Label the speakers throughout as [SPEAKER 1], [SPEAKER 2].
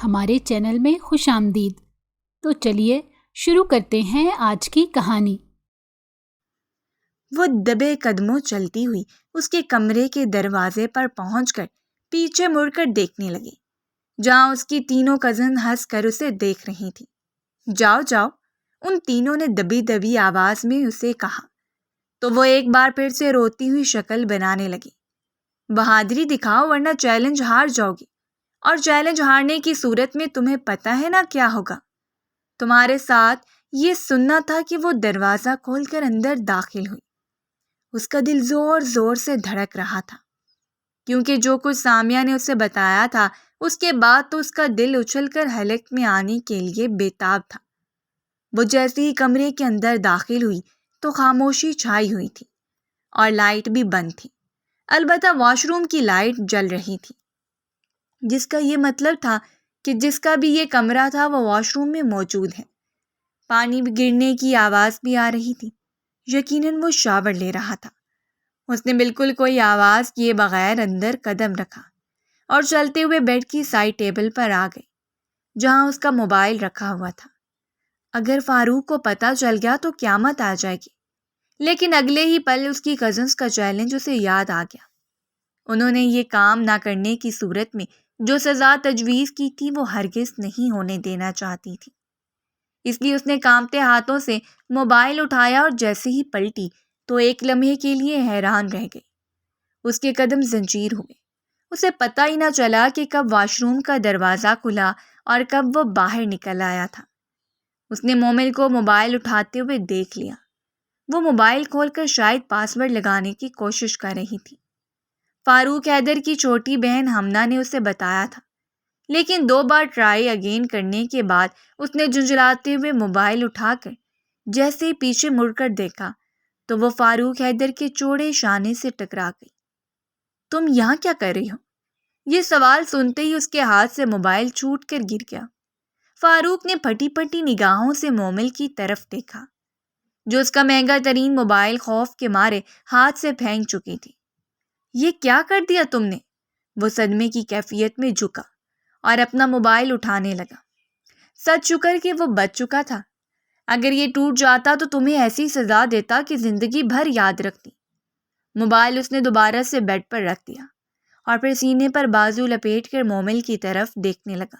[SPEAKER 1] ہمارے چینل میں خوش آمدید۔ تو چلیے شروع کرتے ہیں آج کی کہانی۔
[SPEAKER 2] وہ دبے قدموں چلتی ہوئی اس کے کمرے کے دروازے پر پہنچ کر پیچھے مڑ کر دیکھنے لگی، جہاں اس کی تینوں کزن ہنس کر اسے دیکھ رہی تھی۔ جاؤ جاؤ، ان تینوں نے دبی دبی آواز میں اسے کہا، تو وہ ایک بار پھر سے روتی ہوئی شکل بنانے لگی۔ بہادری دکھاؤ ورنہ چیلنج ہار جاؤ گی، اور چیلنج ہارنے کی صورت میں تمہیں پتہ ہے نا کیا ہوگا۔ تمہارے ساتھ یہ سننا تھا کہ وہ دروازہ کھول کر اندر داخل ہوئی۔ اس کا دل زور زور سے دھڑک رہا تھا، کیونکہ جو کچھ سامیہ نے اسے بتایا تھا اس کے بعد تو اس کا دل اچھل کر حلق میں آنے کے لیے بےتاب تھا۔ وہ جیسے ہی کمرے کے اندر داخل ہوئی تو خاموشی چھائی ہوئی تھی اور لائٹ بھی بند تھی، البتہ واش روم کی لائٹ جل رہی تھی، جس کا یہ مطلب تھا کہ جس کا بھی یہ کمرہ تھا وہ واش روم میں موجود ہے۔ پانی گرنے کی آواز بھی آ رہی تھی، یقیناً وہ شاور لے رہا تھا۔ اس نے بالکل کوئی آواز کیے بغیر اندر قدم رکھا اور چلتے ہوئے بیڈ کی سائڈ ٹیبل پر آ گئی، جہاں اس کا موبائل رکھا ہوا تھا۔ اگر فاروق کو پتہ چل گیا تو قیامت آ جائے گی، لیکن اگلے ہی پل اس کی کزنس کا چیلنج اسے یاد آ گیا۔ انہوں نے یہ کام نہ کرنے کی صورت میں جو سزا تجویز کی تھی وہ ہرگز نہیں ہونے دینا چاہتی تھی، اس لیے اس نے کانپتے ہاتھوں سے موبائل اٹھایا اور جیسے ہی پلٹی تو ایک لمحے کے لیے حیران رہ گئی۔ اس کے قدم زنجیر ہوئے، اسے پتہ ہی نہ چلا کہ کب واش روم کا دروازہ کھلا اور کب وہ باہر نکل آیا تھا۔ اس نے مومل کو موبائل اٹھاتے ہوئے دیکھ لیا۔ وہ موبائل کھول کر شاید پاس ورڈ لگانے کی کوشش کر رہی تھی۔ فاروق حیدر کی چھوٹی بہن ہمنا نے اسے بتایا تھا، لیکن 2 بار ٹرائی اگین کرنے کے بعد اس نے جھنجھلاتے ہوئے موبائل اٹھا کر جیسے ہی پیچھے مڑ کر دیکھا تو وہ فاروق حیدر کے چوڑے شانے سے ٹکرا گئی۔ تم یہاں کیا کر رہی ہو؟ یہ سوال سنتے ہی اس کے ہاتھ سے موبائل چھوٹ کر گر گیا۔ فاروق نے پھٹی پھٹی نگاہوں سے مومل کی طرف دیکھا، جو اس کا مہنگا ترین موبائل خوف کے مارے ہاتھ سے پھینک چکی تھی۔ یہ کیا کر دیا تم نے؟ وہ صدمے کی کیفیت میں جھکا اور اپنا موبائل اٹھانے لگا۔ سچ شکر کہ وہ بچ چکا تھا، اگر یہ ٹوٹ جاتا تو تمہیں ایسی سزا دیتا کہ زندگی بھر یاد رکھتی۔ موبائل اس نے دوبارہ سے بیڈ پر رکھ دیا اور پھر سینے پر بازو لپیٹ کر مومل کی طرف دیکھنے لگا،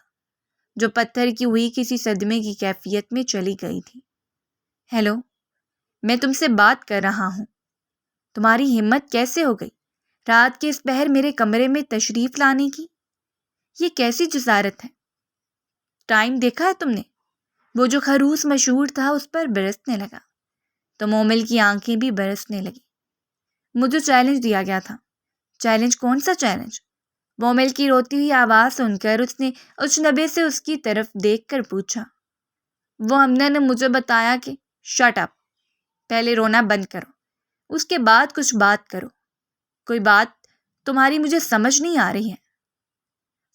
[SPEAKER 2] جو پتھر کی ہوئی کسی صدمے کی کیفیت میں چلی گئی تھی۔ ہیلو، میں تم سے بات کر رہا ہوں۔ تمہاری ہمت کیسے ہو گئی رات کے اس پہر میرے کمرے میں تشریف لانے کی؟ یہ کیسی جسارت ہے؟ ٹائم دیکھا ہے تم نے؟ وہ جو خروس مشہور تھا اس پر برسنے لگا تو مومل کی آنکھیں بھی برسنے لگی۔ مجھے چیلنج دیا گیا تھا۔ چیلنج؟ کون سا چیلنج؟ مومل کی روتی ہوئی آواز سن کر اس نے اجنبے سے اس کی طرف دیکھ کر پوچھا۔ وہ ہمنا نے مجھے بتایا کہ… شٹ اپ، پہلے رونا بند کرو، اس کے بعد کچھ بات کرو۔ کوئی بات؟ تمہاری مجھے سمجھ نہیں آ رہی ہے۔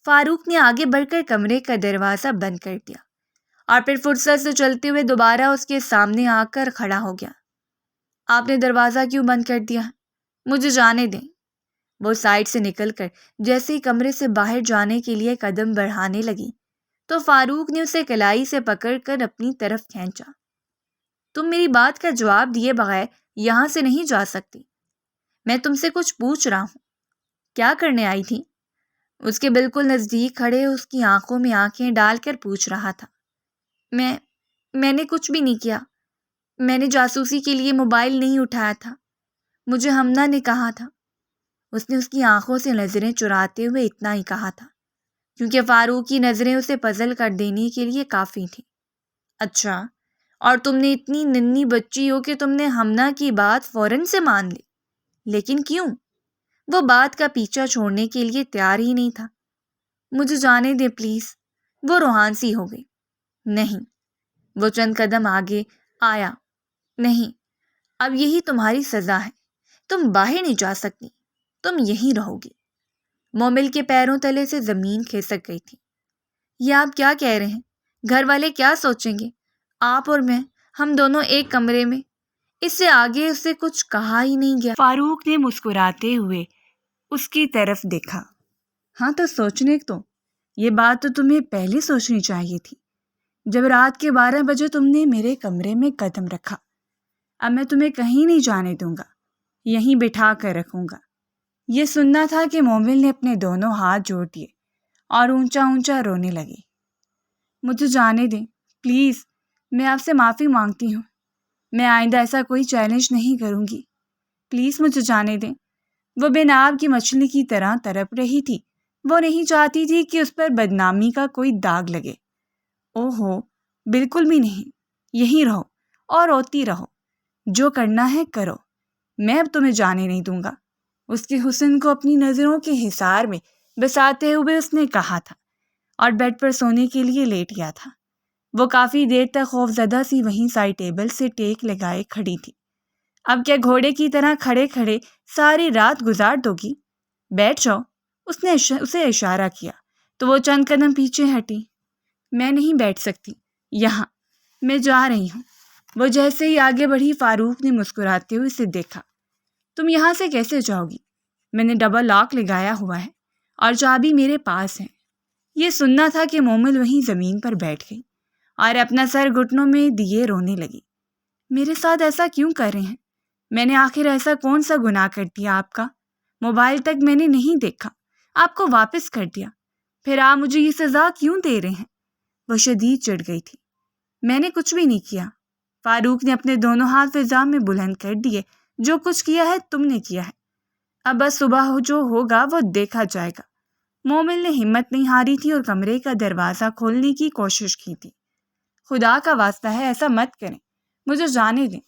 [SPEAKER 2] فاروق نے آگے بڑھ کر کمرے کا دروازہ بند کر دیا اور پھر فرصت سے چلتے ہوئے دوبارہ اس کے سامنے آ کر کھڑا ہو گیا۔ آپ نے دروازہ کیوں بند کر دیا؟ مجھے جانے دیں۔ وہ سائڈ سے نکل کر جیسے ہی کمرے سے باہر جانے کے لیے قدم بڑھانے لگی تو فاروق نے اسے کلائی سے پکڑ کر اپنی طرف کھینچا۔ تم میری بات کا جواب دیے بغیر یہاں سے نہیں جا سکتی۔ میں تم سے کچھ پوچھ رہا ہوں۔ کیا کرنے آئی تھی؟ اس کے بالکل نزدیک کھڑے اس کی آنکھوں میں آنکھیں ڈال کر پوچھ رہا تھا۔ میں نے کچھ بھی نہیں کیا۔ میں نے جاسوسی کے لیے موبائل نہیں اٹھایا تھا، مجھے ہمنا نے کہا تھا۔ اس نے اس کی آنکھوں سے نظریں چراتے ہوئے اتنا ہی کہا تھا، کیونکہ فاروق کی نظریں اسے پزل کر دینے کے لیے کافی تھیں۔ اچھا، اور تم نے اتنی ننھی بچی ہو کہ تم نے ہمنا کی بات فوراً سے مان لی، لیکن کیوں؟ وہ بات کا پیچھا چھوڑنے کے لیے تیار ہی نہیں تھا۔ مجھے جانے دے پلیز، وہ روحان سی ہو گئی۔ نہیں، وہ چند قدم آگے آیا۔ نہیں، اب یہی تمہاری سزا ہے، تم باہر نہیں جا سکتی، تم یہیں رہو گی۔ مومل کے پیروں تلے سے زمین کھسک گئی تھی۔ یہ آپ کیا کہہ رہے ہیں؟ گھر والے کیا سوچیں گے؟ آپ اور میں، ہم دونوں ایک کمرے میں۔ اس سے آگے اسے کچھ کہا ہی نہیں گیا۔ فاروق نے مسکراتے ہوئے اس کی طرف دیکھا۔ ہاں تو سوچنے تو، یہ بات تو تمہیں پہلے سوچنی چاہیے تھی، جب رات کے 12 بجے تم نے میرے کمرے میں قدم رکھا۔ اب میں تمہیں کہیں نہیں جانے دوں گا، یہیں بٹھا کر رکھوں گا۔ یہ سننا تھا کہ مومل نے اپنے دونوں ہاتھ جوڑ دیے اور اونچا اونچا رونے لگے۔ مجھے جانے دیں پلیز، میں آپ سے معافی مانگتی ہوں، میں آئندہ ایسا کوئی چیلنج نہیں کروں گی، پلیز مجھے جانے دیں۔ وہ بے ناب کی مچھلی کی طرح تڑپ رہی تھی، وہ نہیں چاہتی تھی کہ اس پر بدنامی کا کوئی داغ لگے۔ اوہو، بالکل بھی نہیں، یہیں رہو اور روتی رہو، جو کرنا ہے کرو، میں اب تمہیں جانے نہیں دوں گا، اس کے حسن کو اپنی نظروں کے حصار میں بساتے ہوئے اس نے کہا تھا، اور بیڈ پر سونے کے لیے لیٹ گیا تھا۔ وہ کافی دیر تک خوف زدہ سی وہیں سائڈ ٹیبل سے ٹیک لگائے کھڑی تھی۔ اب کیا گھوڑے کی طرح کھڑے کھڑے ساری رات گزار دو گی؟ بیٹھ جاؤ، اس نے اسے اشارہ کیا تو وہ چند قدم پیچھے ہٹی۔ میں نہیں بیٹھ سکتی یہاں، میں جا رہی ہوں۔ وہ جیسے ہی آگے بڑھی، فاروق نے مسکراتے ہوئے اسے دیکھا۔ تم یہاں سے کیسے جاؤ گی؟ میں نے ڈبل لاک لگایا ہوا ہے اور چابی میرے پاس ہے۔ یہ سننا تھا کہ مومل وہیں زمین پر بیٹھ گئی اور اپنا سر گھٹنوں میں دیے رونے لگی۔ میرے ساتھ ایسا کیوں کر رہے ہیں؟ میں نے آخر ایسا کون سا گناہ کر دیا آپ کا؟ موبائل تک میں نے نہیں دیکھا، آپ کو واپس کر دیا، پھر آپ مجھے یہ سزا کیوں دے رہے ہیں؟ وہ شدید چڑھ گئی تھی۔ میں نے کچھ بھی نہیں کیا، فاروق نے اپنے دونوں ہاتھ فضا میں بلند کر دیے۔ جو کچھ کیا ہے تم نے کیا ہے، اب بس صبح جو ہوگا وہ دیکھا جائے گا۔ مومل نے ہمت نہیں ہاری تھی اور کمرے کا دروازہ کھولنے کی کوشش کی تھی۔ خدا کا واسطہ ہے ایسا مت کریں، مجھے جانے دیں۔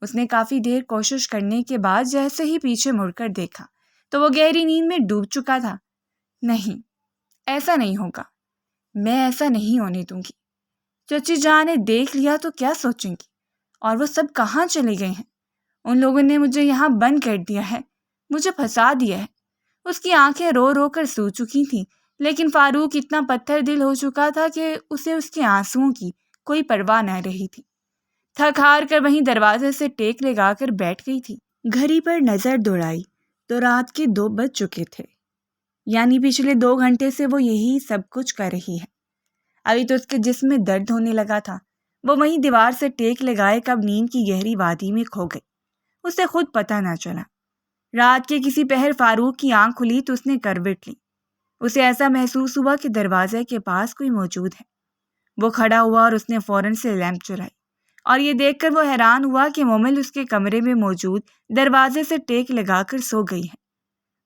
[SPEAKER 2] اس نے کافی دیر کوشش کرنے کے بعد جیسے ہی پیچھے مڑ کر دیکھا تو وہ گہری نیند میں ڈوب چکا تھا۔ نہیں، ایسا نہیں ہوگا، میں ایسا نہیں ہونے دوں گی۔ چچی جان نے دیکھ لیا تو کیا سوچیں گی؟ اور وہ سب کہاں چلے گئے ہیں؟ ان لوگوں نے مجھے یہاں بند کر دیا ہے، مجھے پھنسا دیا ہے۔ اس کی آنکھیں رو رو کر سو چکی تھیں، لیکن فاروق اتنا پتھر دل ہو چکا تھا کہ اسے اس کے آنسوؤں کی کوئی پرواہ نہ رہی تھی۔ تھک ہار کر وہیں دروازے سے ٹیک لگا کر بیٹھ گئی تھی۔ گھڑی پر نظر دوڑائی تو رات کے 2 بج چکے تھے، یعنی پچھلے 2 گھنٹے سے وہ یہی سب کچھ کر رہی ہے۔ ابھی تو اس کے جسم میں درد ہونے لگا تھا۔ وہ وہیں دیوار سے ٹیک لگائے کب نیند کی گہری وادی میں کھو گئی، اسے خود پتہ نہ چلا۔ رات کے کسی پہر فاروق کی آنکھ کھلی تو اس نے کروٹ لی۔ اسے ایسا محسوس ہوا کہ دروازے کے پاس کوئی موجود ہے۔ وہ کھڑا ہوا اور اس نے فوراً سے لیمپ چلائی، اور یہ دیکھ کر وہ حیران ہوا کہ مومل اس کے کمرے میں موجود دروازے سے ٹیک لگا کر سو گئی ہے۔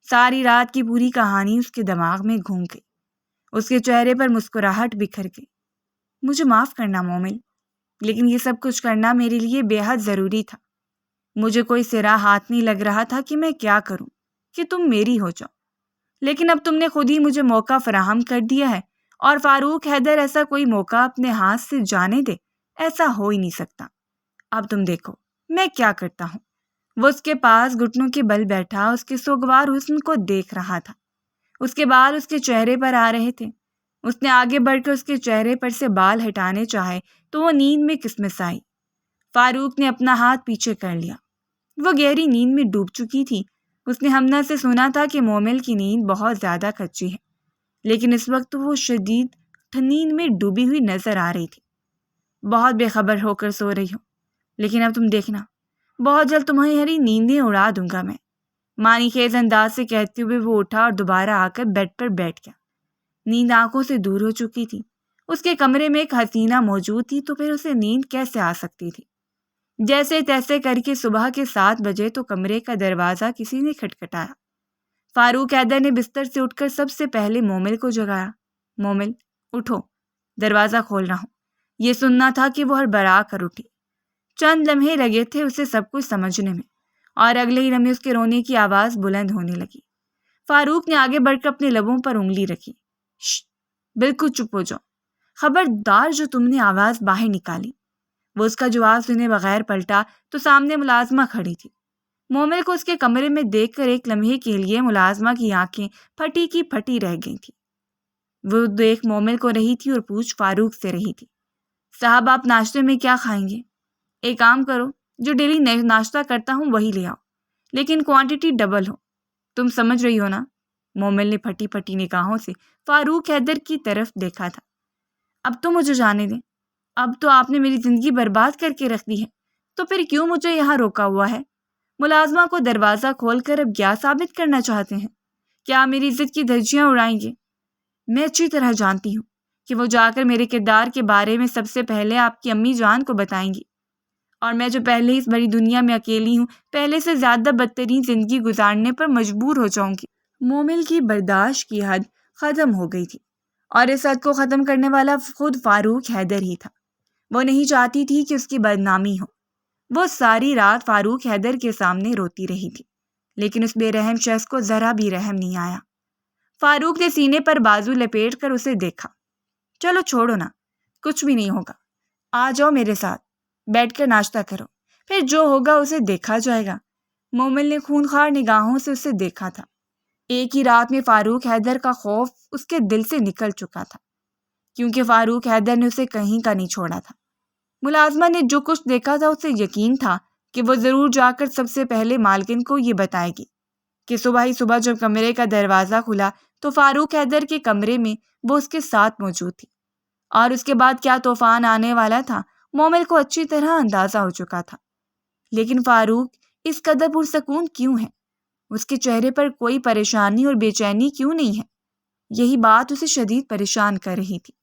[SPEAKER 2] ساری رات کی پوری کہانی اس کے دماغ میں گھوم گئی۔ اس کے چہرے پر مسکراہٹ بکھر گئی۔ مجھے معاف کرنا مومل، لیکن یہ سب کچھ کرنا میرے لیے بے حد ضروری تھا۔ مجھے کوئی سرا ہاتھ نہیں لگ رہا تھا کہ میں کیا کروں کہ تم میری ہو جاؤ، لیکن اب تم نے خود ہی مجھے موقع فراہم کر دیا ہے، اور فاروق حیدر ایسا کوئی موقع اپنے ہاتھ سے جانے دے، ایسا ہو ہی نہیں سکتا۔ اب تم دیکھو میں کیا کرتا ہوں۔ وہ اس کے پاس گھٹنوں کے بل بیٹھا اس کے سوگوار حسن کو دیکھ رہا تھا۔ اس کے بال اس کے چہرے پر آ رہے تھے۔ اس نے آگے بڑھ کر اس کے چہرے پر سے بال ہٹانے چاہے تو وہ نیند میں کسمسائی۔ فاروق نے اپنا ہاتھ پیچھے کر لیا۔ وہ گہری نیند میں ڈوب چکی تھی۔ اس نے ہمنا سے سنا تھا کہ مومل کی نیند بہت زیادہ کچی ہے، لیکن اس وقت وہ شدید نیند میں ڈوبی ہوئی نظر آ رہی تھی۔ بہت بے خبر ہو کر سو رہی ہو، لیکن اب تم دیکھنا، بہت جلد تمہاری نیندیں اڑا دوں گا میں، معنی خیز انداز سے کہتے ہوئے وہ اٹھا اور دوبارہ آ کر بیڈ پر بیٹھ گیا۔ نیند آنکھوں سے دور ہو چکی تھی۔ اس کے کمرے میں ایک حسینہ موجود تھی تو پھر اسے نیند کیسے آ سکتی تھی؟ جیسے تیسے کر کے صبح کے 7 بجے تو کمرے کا دروازہ کسی نے کھٹکھٹایا۔ فاروق حیدر نے بستر سے اٹھ کر سب سے پہلے مومل کو جگایا۔ مومل اٹھو، دروازہ کھول رہا ہوں۔ یہ سننا تھا کہ وہ ہڑبڑا کر اٹھی۔ چند لمحے لگے تھے اسے سب کچھ سمجھنے میں، اور اگلے ہی لمحے اس کے رونے کی آواز بلند ہونے لگی۔ فاروق نے آگے بڑھ کر اپنے لبوں پر انگلی رکھی۔ شھ، بالکل چپ ہو جاؤ، خبردار جو تم نے آواز باہر نکالی۔ وہ اس کا جواب سنے بغیر پلٹا تو سامنے ملازمہ کھڑی تھی۔ مومل کو اس کے کمرے میں دیکھ کر ایک لمحے کے لیے ملازمہ کی آنکھیں پھٹی کی پھٹی رہ گئی تھی۔ وہ دیکھ مومل کو رہی تھی اور پوچھ فاروق سے رہی تھی، صاحب آپ ناشتے میں کیا کھائیں گے؟ ایک کام کرو، جو ڈیلی ناشتہ کرتا ہوں وہی لے آؤ، لیکن کوانٹٹی ڈبل ہو۔ تم سمجھ رہی ہو نا؟ مومل نے پھٹی پھٹی نگاہوں سے فاروق حیدر کی طرف دیکھا تھا۔ اب تو مجھے جانے دیں، اب تو آپ نے میری زندگی برباد کر کے رکھ دی ہے، تو پھر کیوں مجھے یہاں روکا ہوا ہے؟ ملازمہ کو دروازہ کھول کر اب کیا ثابت کرنا چاہتے ہیں؟ کیا میری عزت کی دھجیاں اڑائیں گے؟ میں اچھی طرح جانتی ہوں کہ وہ جا کر میرے کردار کے بارے میں سب سے پہلے آپ کی امی جان کو بتائیں گی، اور میں جو پہلے اس بڑی دنیا میں اکیلی ہوں، پہلے سے زیادہ بدترین زندگی گزارنے پر مجبور ہو جاؤں گی۔ مومل کی برداشت کی حد ختم ہو گئی تھی، اور اس حد کو ختم کرنے والا خود فاروق حیدر ہی تھا۔ وہ نہیں چاہتی تھی کہ اس کی بدنامی ہو۔ وہ ساری رات فاروق حیدر کے سامنے روتی رہی تھی، لیکن اس بے رحم شخص کو ذرا بھی رحم نہیں آیا۔ فاروق نے سینے پر بازو لپیٹ کر اسے دیکھا۔ چلو چھوڑو نا، کچھ بھی نہیں ہوگا، آ جاؤ میرے ساتھ، بیٹھ کر ناشتہ کرو، پھر جو ہوگا اسے دیکھا جائے گا۔ مومل نے خونخوار نگاہوں سے اسے دیکھا تھا۔ ایک ہی رات میں فاروق حیدر کا خوف اس کے دل سے نکل چکا تھا، کیونکہ فاروق حیدر نے اسے کہیں کا نہیں چھوڑا تھا۔ ملازمہ نے جو کچھ دیکھا تھا اسے یقین تھا کہ وہ ضرور جا کر سب سے پہلے مالکن کو یہ بتائے گی کہ صبح ہی صبح جب کمرے کا دروازہ کھلا تو فاروق حیدر کے کمرے میں وہ اس کے ساتھ موجود تھی، اور اس کے بعد کیا طوفان آنے والا تھا مومل کو اچھی طرح اندازہ ہو چکا تھا۔ لیکن فاروق اس قدر پرسکون کیوں ہے؟ اس کے چہرے پر کوئی پریشانی اور بے چینی کیوں نہیں ہے؟ یہی بات اسے شدید پریشان کر رہی تھی۔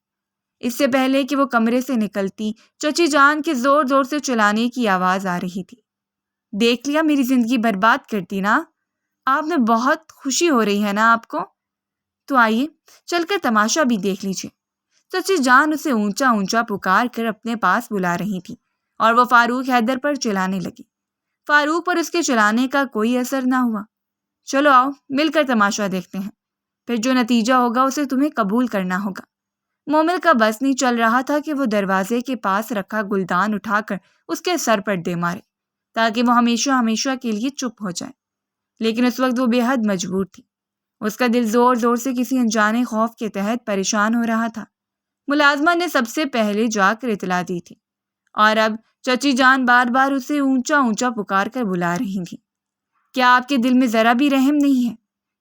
[SPEAKER 2] اس سے پہلے کہ وہ کمرے سے نکلتی، چچی جان کے زور زور سے چلانے کی آواز آ رہی تھی۔ دیکھ لیا میری زندگی برباد کرتی نا؟ آپ نے بہت خوشی ہو رہی ہے نا آپ کو؟ تو آئیے چل کر تماشا بھی دیکھ لیجیے۔ چچی جان اسے اونچا اونچا پکار کر اپنے پاس بلا رہی تھی، اور وہ فاروق حیدر پر چلانے لگی۔ فاروق پر اس کے چلانے کا کوئی اثر نہ ہوا۔ چلو آؤ مل کر تماشا دیکھتے ہیں، پھر جو نتیجہ ہوگا اسے تمہیں قبول کرنا ہوگا۔ مومل کا بس نہیں چل رہا تھا کہ وہ دروازے کے پاس رکھا گلدان اٹھا کر اس کے سر پر دے مارے تاکہ وہ ہمیشہ ہمیشہ کے لیے چپ ہو جائے، لیکن اس وقت وہ بے حد مجبور تھی۔ اس کا دل زور زور سے کسی انجانے خوف کے تحت پریشان ہو رہا تھا۔ ملازمہ نے سب سے پہلے جا کر اطلاع دی تھی، اور اب چچی جان بار بار اسے اونچا اونچا پکار کر بلا رہی تھی۔ کیا آپ کے دل میں ذرا بھی رحم نہیں ہے؟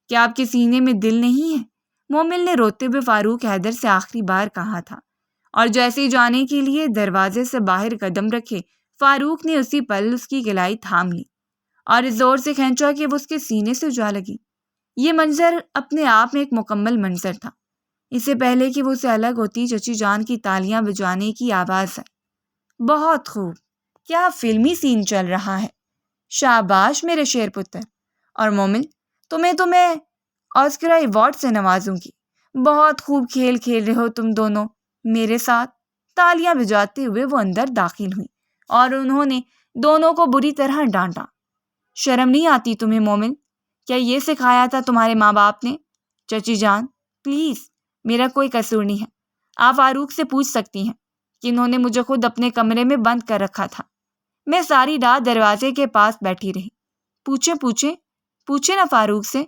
[SPEAKER 2] کیا آپ کے سینے میں دل نہیں ہے؟ مومل نے روتے ہوئے فاروق حیدر سے آخری بار کہا تھا، اور جیسے ہی جانے کے لیے دروازے سے باہر قدم رکھے، فاروق نے اسی پل اس کی گلائی تھام لی اور اس زور سے کھینچا کہ وہ اس کے سینے سے جا لگی۔ یہ منظر اپنے آپ میں ایک مکمل منظر تھا۔ اس سے پہلے کہ وہ اسے الگ ہوتی، چچی جان کی تالیاں بجانے کی آواز آئی۔ بہت خوب، کیا فلمی سین چل رہا ہے، شاباش میرے شیر پتر۔ اور مومل، تمہیں تو میں آسکر ایوارڈ سے نوازوں گی۔ بہت خوب کھیل کھیل رہے ہو تم دونوں میرے ساتھ۔ تالیاں بجاتے ہوئے وہ اندر داخل ہوئی اور انہوں نے دونوں کو بری طرح ڈانٹا۔ شرم نہیں آتی تمہیں مومل؟ کیا یہ سکھایا تھا تمہارے ماں باپ نے؟ چچی جان پلیز، میرا کوئی قصور نہیں ہے، آپ فاروق سے پوچھ سکتی ہیں کہ انہوں نے مجھے خود اپنے کمرے میں بند کر رکھا تھا۔ میں ساری رات دروازے کے پاس بیٹھی رہی۔ پوچھیں نا فاروق سے۔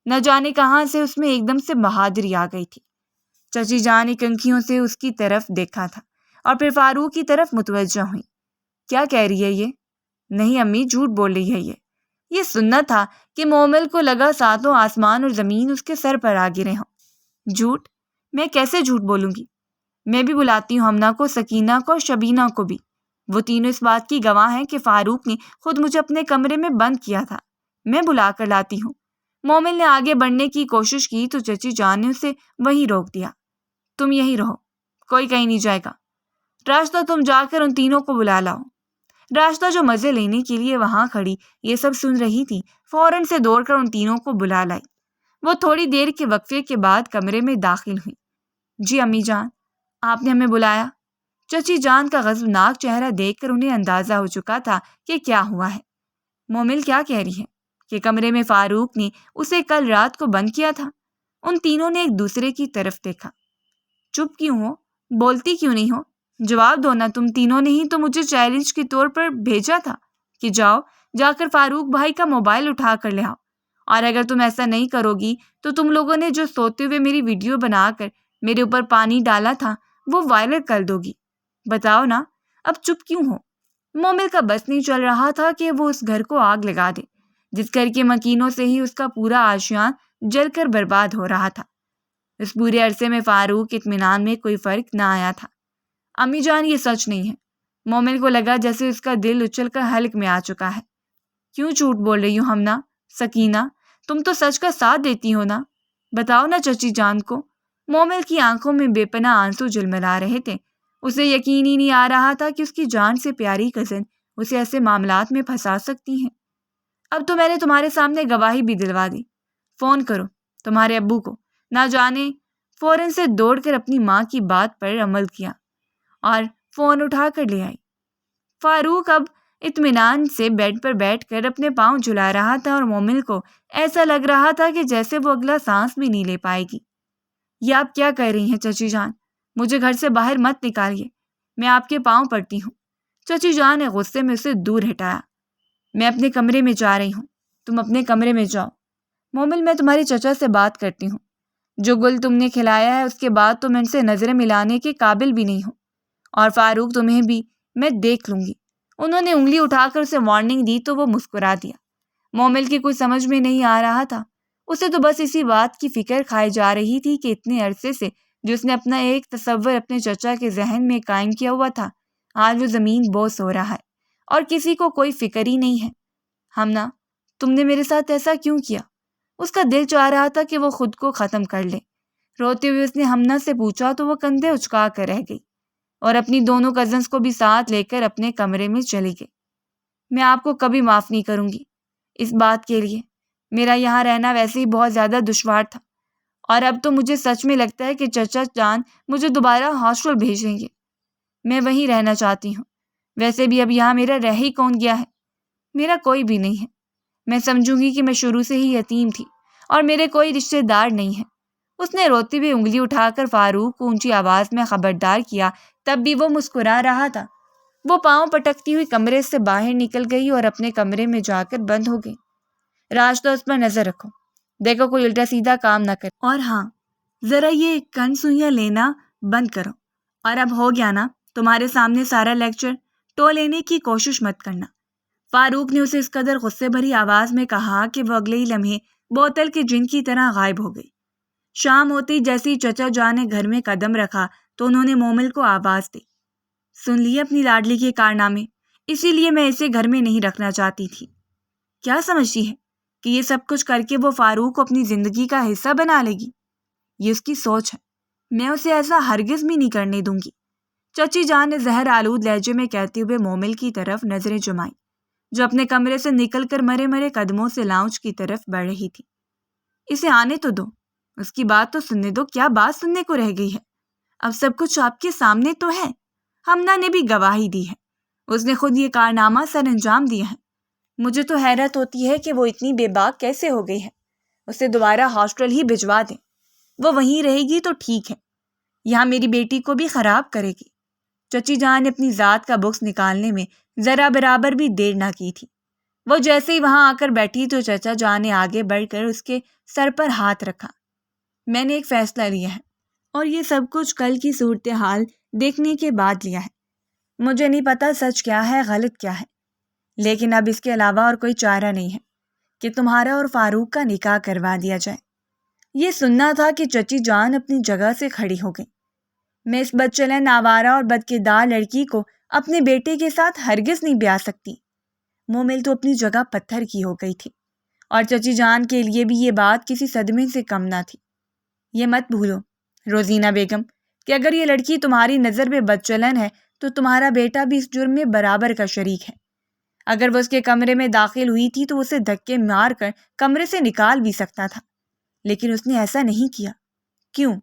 [SPEAKER 2] نہ جانے کہاں سے اس میں ایک دم سے بہادری آ گئی تھی۔ چچی جان ایک انکھیوں سے اس کی طرف دیکھا تھا اور پھر فاروق کی طرف متوجہ ہوئی۔ کیا کہہ رہی ہے یہ؟ نہیں امی، جھوٹ بول رہی ہے یہ سننا تھا کہ مومل کو لگا ساتوں آسمان اور زمین اس کے سر پر آ گرے ہوں۔ جھوٹ؟ میں کیسے جھوٹ بولوں گی؟ میں بھی بلاتی ہوں ہمنا کو، سکینہ کو اور شبینہ کو بھی۔ وہ تینوں اس بات کی گواہ ہیں کہ فاروق نے خود مجھے اپنے کمرے میں بند کیا تھا۔ میں بلا کر لاتی ہوں۔ مومل نے آگے بڑھنے کی کوشش کی تو چچی جان نے اسے وہیں روک دیا۔ تم یہیں رہو، کوئی کہیں نہیں جائے گا۔ راستہ تم جا کر ان تینوں کو بلا لاؤ۔ راستہ جو مزے لینے کے لیے وہاں کھڑی یہ سب سن رہی تھی، فوراً سے دوڑ کر ان تینوں کو بلا لائی۔ وہ تھوڑی دیر کے وقفے کے بعد کمرے میں داخل ہوئی۔ جی امی جان، آپ نے ہمیں بلایا؟ چچی جان کا غضبناک چہرہ دیکھ کر انہیں اندازہ ہو چکا تھا کہ کیا ہوا ہے۔ مومل کیا کہہ رہی ہے کہ کمرے میں فاروق نے اسے کل رات کو بند کیا تھا؟ ان تینوں نے ایک دوسرے کی طرف دیکھا۔ چپ کیوں ہو؟ بولتی کیوں نہیں ہو؟ جواب دو نا، تم تینوں نے ہی تو مجھے چیلنج کے طور پر بھیجا تھا کہ جا کر فاروق بھائی کا موبائل اٹھا کر لے آؤ، اور اگر تم ایسا نہیں کرو گی تو تم لوگوں نے جو سوتے ہوئے میری ویڈیو بنا کر میرے اوپر پانی ڈالا تھا وہ وائرل کر دو گی۔ بتاؤ نا، اب چپ کیوں ہو؟ مومل کا بس نہیں چل رہا تھا کہ وہ اس گھر کو آگ لگا دے جس گھر کے مکینوں سے ہی اس کا پورا آشیان جل کر برباد ہو رہا تھا۔ اس پورے عرصے میں فاروق کے اطمینان میں کوئی فرق نہ آیا تھا۔ امی جان، یہ سچ نہیں ہے۔ مومل کو لگا جیسے اس کا دل اچھل کر حلق میں آ چکا ہے۔ کیوں جھوٹ بول رہی ہوں ہمنا؟ سکینہ، تم تو سچ کا ساتھ دیتی ہو نا؟ بتاؤ نا چچی جان کو۔ مومل کی آنکھوں میں بے پناہ آنسو جلملا رہے تھے۔ اسے یقین ہی نہیں آ رہا تھا کہ اس کی جان سے پیاری کزن اسے ایسے معاملات میں پھنسا سکتی ہیں۔ اب تو میں نے تمہارے سامنے گواہی بھی دلوا دی۔ فون کرو تمہارے ابو کو۔ نہ جانے فوراً سے دوڑ کر اپنی ماں کی بات پر عمل کیا اور فون اٹھا کر لے آئی۔ فاروق اب اطمینان سے بیڈ پر بیٹھ کر اپنے پاؤں جھلا رہا تھا اور مومل کو ایسا لگ رہا تھا کہ جیسے وہ اگلا سانس بھی نہیں لے پائے گی۔ یہ آپ کیا کہہ رہی ہیں چچی جان؟ مجھے گھر سے باہر مت نکالیے، میں آپ کے پاؤں پڑتی ہوں۔ چچی جان نے غصے میں اسے دور ہٹایا۔ میں اپنے کمرے میں جا رہی ہوں، تم اپنے کمرے میں جاؤ۔ مومل، میں تمہاری چچا سے بات کرتی ہوں۔ جو گل تم نے کھلایا ہے اس کے بعد تو میں ان سے نظریں ملانے کے قابل بھی نہیں ہوں، اور فاروق تمہیں بھی میں دیکھ لوں گی۔ انہوں نے انگلی اٹھا کر اسے وارننگ دی تو وہ مسکرا دیا۔ مومل کی کچھ سمجھ میں نہیں آ رہا تھا۔ اسے تو بس اسی بات کی فکر کھائی جا رہی تھی کہ اتنے عرصے سے جس نے اپنا ایک تصور اپنے چچا کے ذہن میں قائم کیا ہوا تھا، آج وہ زمین بوس ہو رہا ہے اور کسی کو کوئی فکر ہی نہیں ہے۔ ہمنا، تم نے میرے ساتھ ایسا کیوں کیا؟ اس کا دل چاہ رہا تھا کہ وہ خود کو ختم کر لے۔ روتے ہوئے اس نے ہمنا سے پوچھا تو وہ کندھے اچکا کر رہ گئی اور اپنی دونوں کزنس کو بھی ساتھ لے کر اپنے کمرے میں چلی گئی۔ میں آپ کو کبھی معاف نہیں کروں گی اس بات کے لیے۔ میرا یہاں رہنا ویسے ہی بہت زیادہ دشوار تھا، اور اب تو مجھے سچ میں لگتا ہے کہ چچا جان مجھے دوبارہ ہاسٹل بھیجیں گے۔ میں وہیں رہنا چاہتی ہوں۔ ویسے بھی اب یہاں میرا رہ ہی کون گیا ہے؟ میرا کوئی بھی نہیں ہے۔ میں سمجھوں گی کہ میں شروع سے ہی یتیم تھی اور میرے کوئی رشتے دار نہیں ہیں۔ اس نے روتی ہوئی انگلی اٹھا کر فاروق کو اونچی آواز میں خبردار کیا، تب بھی وہ مسکرا رہا تھا۔ وہ پاؤں پٹکتی ہوئی کمرے سے باہر نکل گئی اور اپنے کمرے میں جا کر بند ہو گئی۔ راستہ اس پر نظر رکھو، دیکھو کوئی الٹا سیدھا کام نہ کرے، اور ہاں، ذرا یہ کن سوئیاں لینا بند کرو۔ اور اب ہو گیا نا، تمہارے سامنے سارا لیکچر ٹو لینے کی کوشش مت کرنا۔ فاروق نے اسے اس قدر غصے بھری آواز میں کہا کہ وہ اگلے ہی لمحے بوتل کے جن کی طرح غائب ہو گئی۔ شام ہوتی جیسے ہی چچا جان نے گھر میں قدم رکھا تو انہوں نے مومل کو آواز دی، سن لیے اپنی لاڈلی کے کارنامے، اسی لیے میں اسے گھر میں نہیں رکھنا چاہتی تھی۔ کیا سمجھتی ہے کہ یہ سب کچھ کر کے وہ فاروق کو اپنی زندگی کا حصہ بنا لے گی؟ یہ اس کی سوچ ہے، میں اسے ایسا ہرگز بھی نہیں کرنے دوں گی۔ چچی جان نے زہر آلود لہجے میں کہتے ہوئے مومل کی طرف نظریں جمائیں، جو اپنے کمرے سے نکل کر مرے مرے قدموں سے لاؤنج کی طرف بڑھ رہی تھی۔ اسے آنے تو دو، اس کی بات تو سننے دو۔ کیا بات سننے کو رہ گئی ہے؟ اب سب کچھ آپ کے سامنے تو ہے۔ ہمنا نے بھی گواہی دی ہے، اس نے خود یہ کارنامہ سر انجام دیا ہے۔ مجھے تو حیرت ہوتی ہے کہ وہ اتنی بے باک کیسے ہو گئی ہے۔ اسے دوبارہ ہاسٹل ہی بھجوا دیں، وہ وہیں رہے گی تو ٹھیک ہے، یہاں میری بیٹی کو بھی خراب کرے گی۔ چچی جان نے اپنی ذات کا بکس نکالنے میں ذرا برابر بھی دیر نہ کی تھی۔ وہ جیسے ہی وہاں آ کر بیٹھی تو چچا جان نے آگے بڑھ کر اس کے سر پر ہاتھ رکھا۔ میں نے ایک فیصلہ لیا ہے، اور یہ سب کچھ کل کی صورتحال دیکھنے کے بعد لیا ہے۔ مجھے نہیں پتا سچ کیا ہے غلط کیا ہے، لیکن اب اس کے علاوہ اور کوئی چارہ نہیں ہے کہ تمہارا اور فاروق کا نکاح کروا دیا جائے۔ یہ سننا تھا کہ چچی جان اپنی جگہ سے کھڑی ہو گئی۔ میں اس بدچلن آوارہ اور بدکردار لڑکی کو اپنے بیٹے کے ساتھ ہرگز نہیں بیاہ سکتی۔ مومل تو اپنی جگہ پتھر کی ہو گئی تھی، اور چچی جان کے لیے بھی یہ بات کسی صدمے سے کم نہ تھی۔ یہ مت بھولو روزینہ بیگم کہ اگر یہ لڑکی تمہاری نظر میں بدچلن ہے تو تمہارا بیٹا بھی اس جرم میں برابر کا شریک ہے۔ اگر وہ اس کے کمرے میں داخل ہوئی تھی تو اسے دھکے مار کر کمرے سے نکال بھی سکتا تھا، لیکن اس نے ایسا نہیں کیا۔ کیوں؟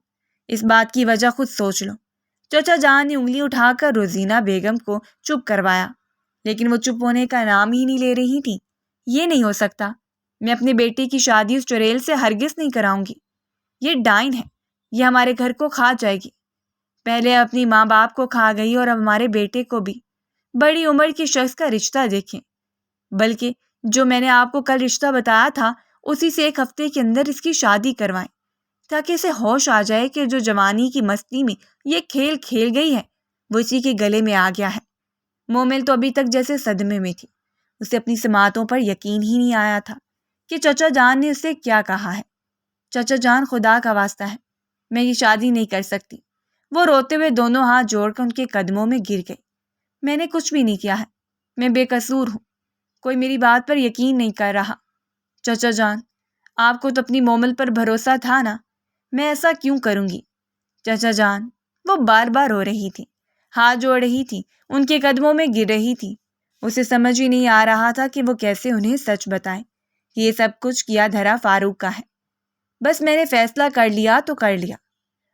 [SPEAKER 2] اس بات کی وجہ خود سوچ لو۔ چچا جان نے انگلی اٹھا کر روزینہ بیگم کو چپ کروایا، لیکن وہ چپ ہونے کا نام ہی نہیں لے رہی تھی۔ یہ نہیں ہو سکتا، میں اپنے بیٹے کی شادی اس چڑیل سے ہرگز نہیں کراؤں گی۔ یہ ڈائن ہے، یہ ہمارے گھر کو کھا جائے گی۔ پہلے اپنی ماں باپ کو کھا گئی اور اب ہمارے بیٹے کو بھی۔ بڑی عمر کے شخص کا رشتہ دیکھیں، بلکہ جو میں نے آپ کو کل رشتہ بتایا تھا اسی سے ایک ہفتے کے اندر اس کی شادی کروائیں، تاکہ اسے ہوش آ جائے کہ جو جوانی کی مستی میں یہ کھیل کھیل گئی ہے وہ اسی کے گلے میں آ گیا ہے۔ مومل تو ابھی تک جیسے صدمے میں تھی، اسے اپنی سماعتوں پر یقین ہی نہیں آیا تھا کہ چچا جان نے اسے کیا کہا ہے۔ چچا جان خدا کا واسطہ ہے، میں یہ شادی نہیں کر سکتی۔ وہ روتے ہوئے دونوں ہاتھ جوڑ کر ان کے قدموں میں گر گئی۔ میں نے کچھ بھی نہیں کیا ہے، میں بے قصور ہوں، کوئی میری بات پر یقین نہیں کر رہا۔ چچا جان، آپ کو تو اپنی مومل پر بھروسہ تھا نا، میں ایسا کیوں کروں گی؟ چچا جان، وہ بار بار رو رہی تھی، ہاتھ جوڑ رہی تھی، ان کے قدموں میں گر رہی تھی۔ اسے سمجھ ہی نہیں آ رہا تھا کہ وہ کیسے انہیں سچ بتائے۔ یہ سب کچھ کیا دھرا فاروق کا ہے۔ بس میں نے فیصلہ کر لیا تو کر لیا،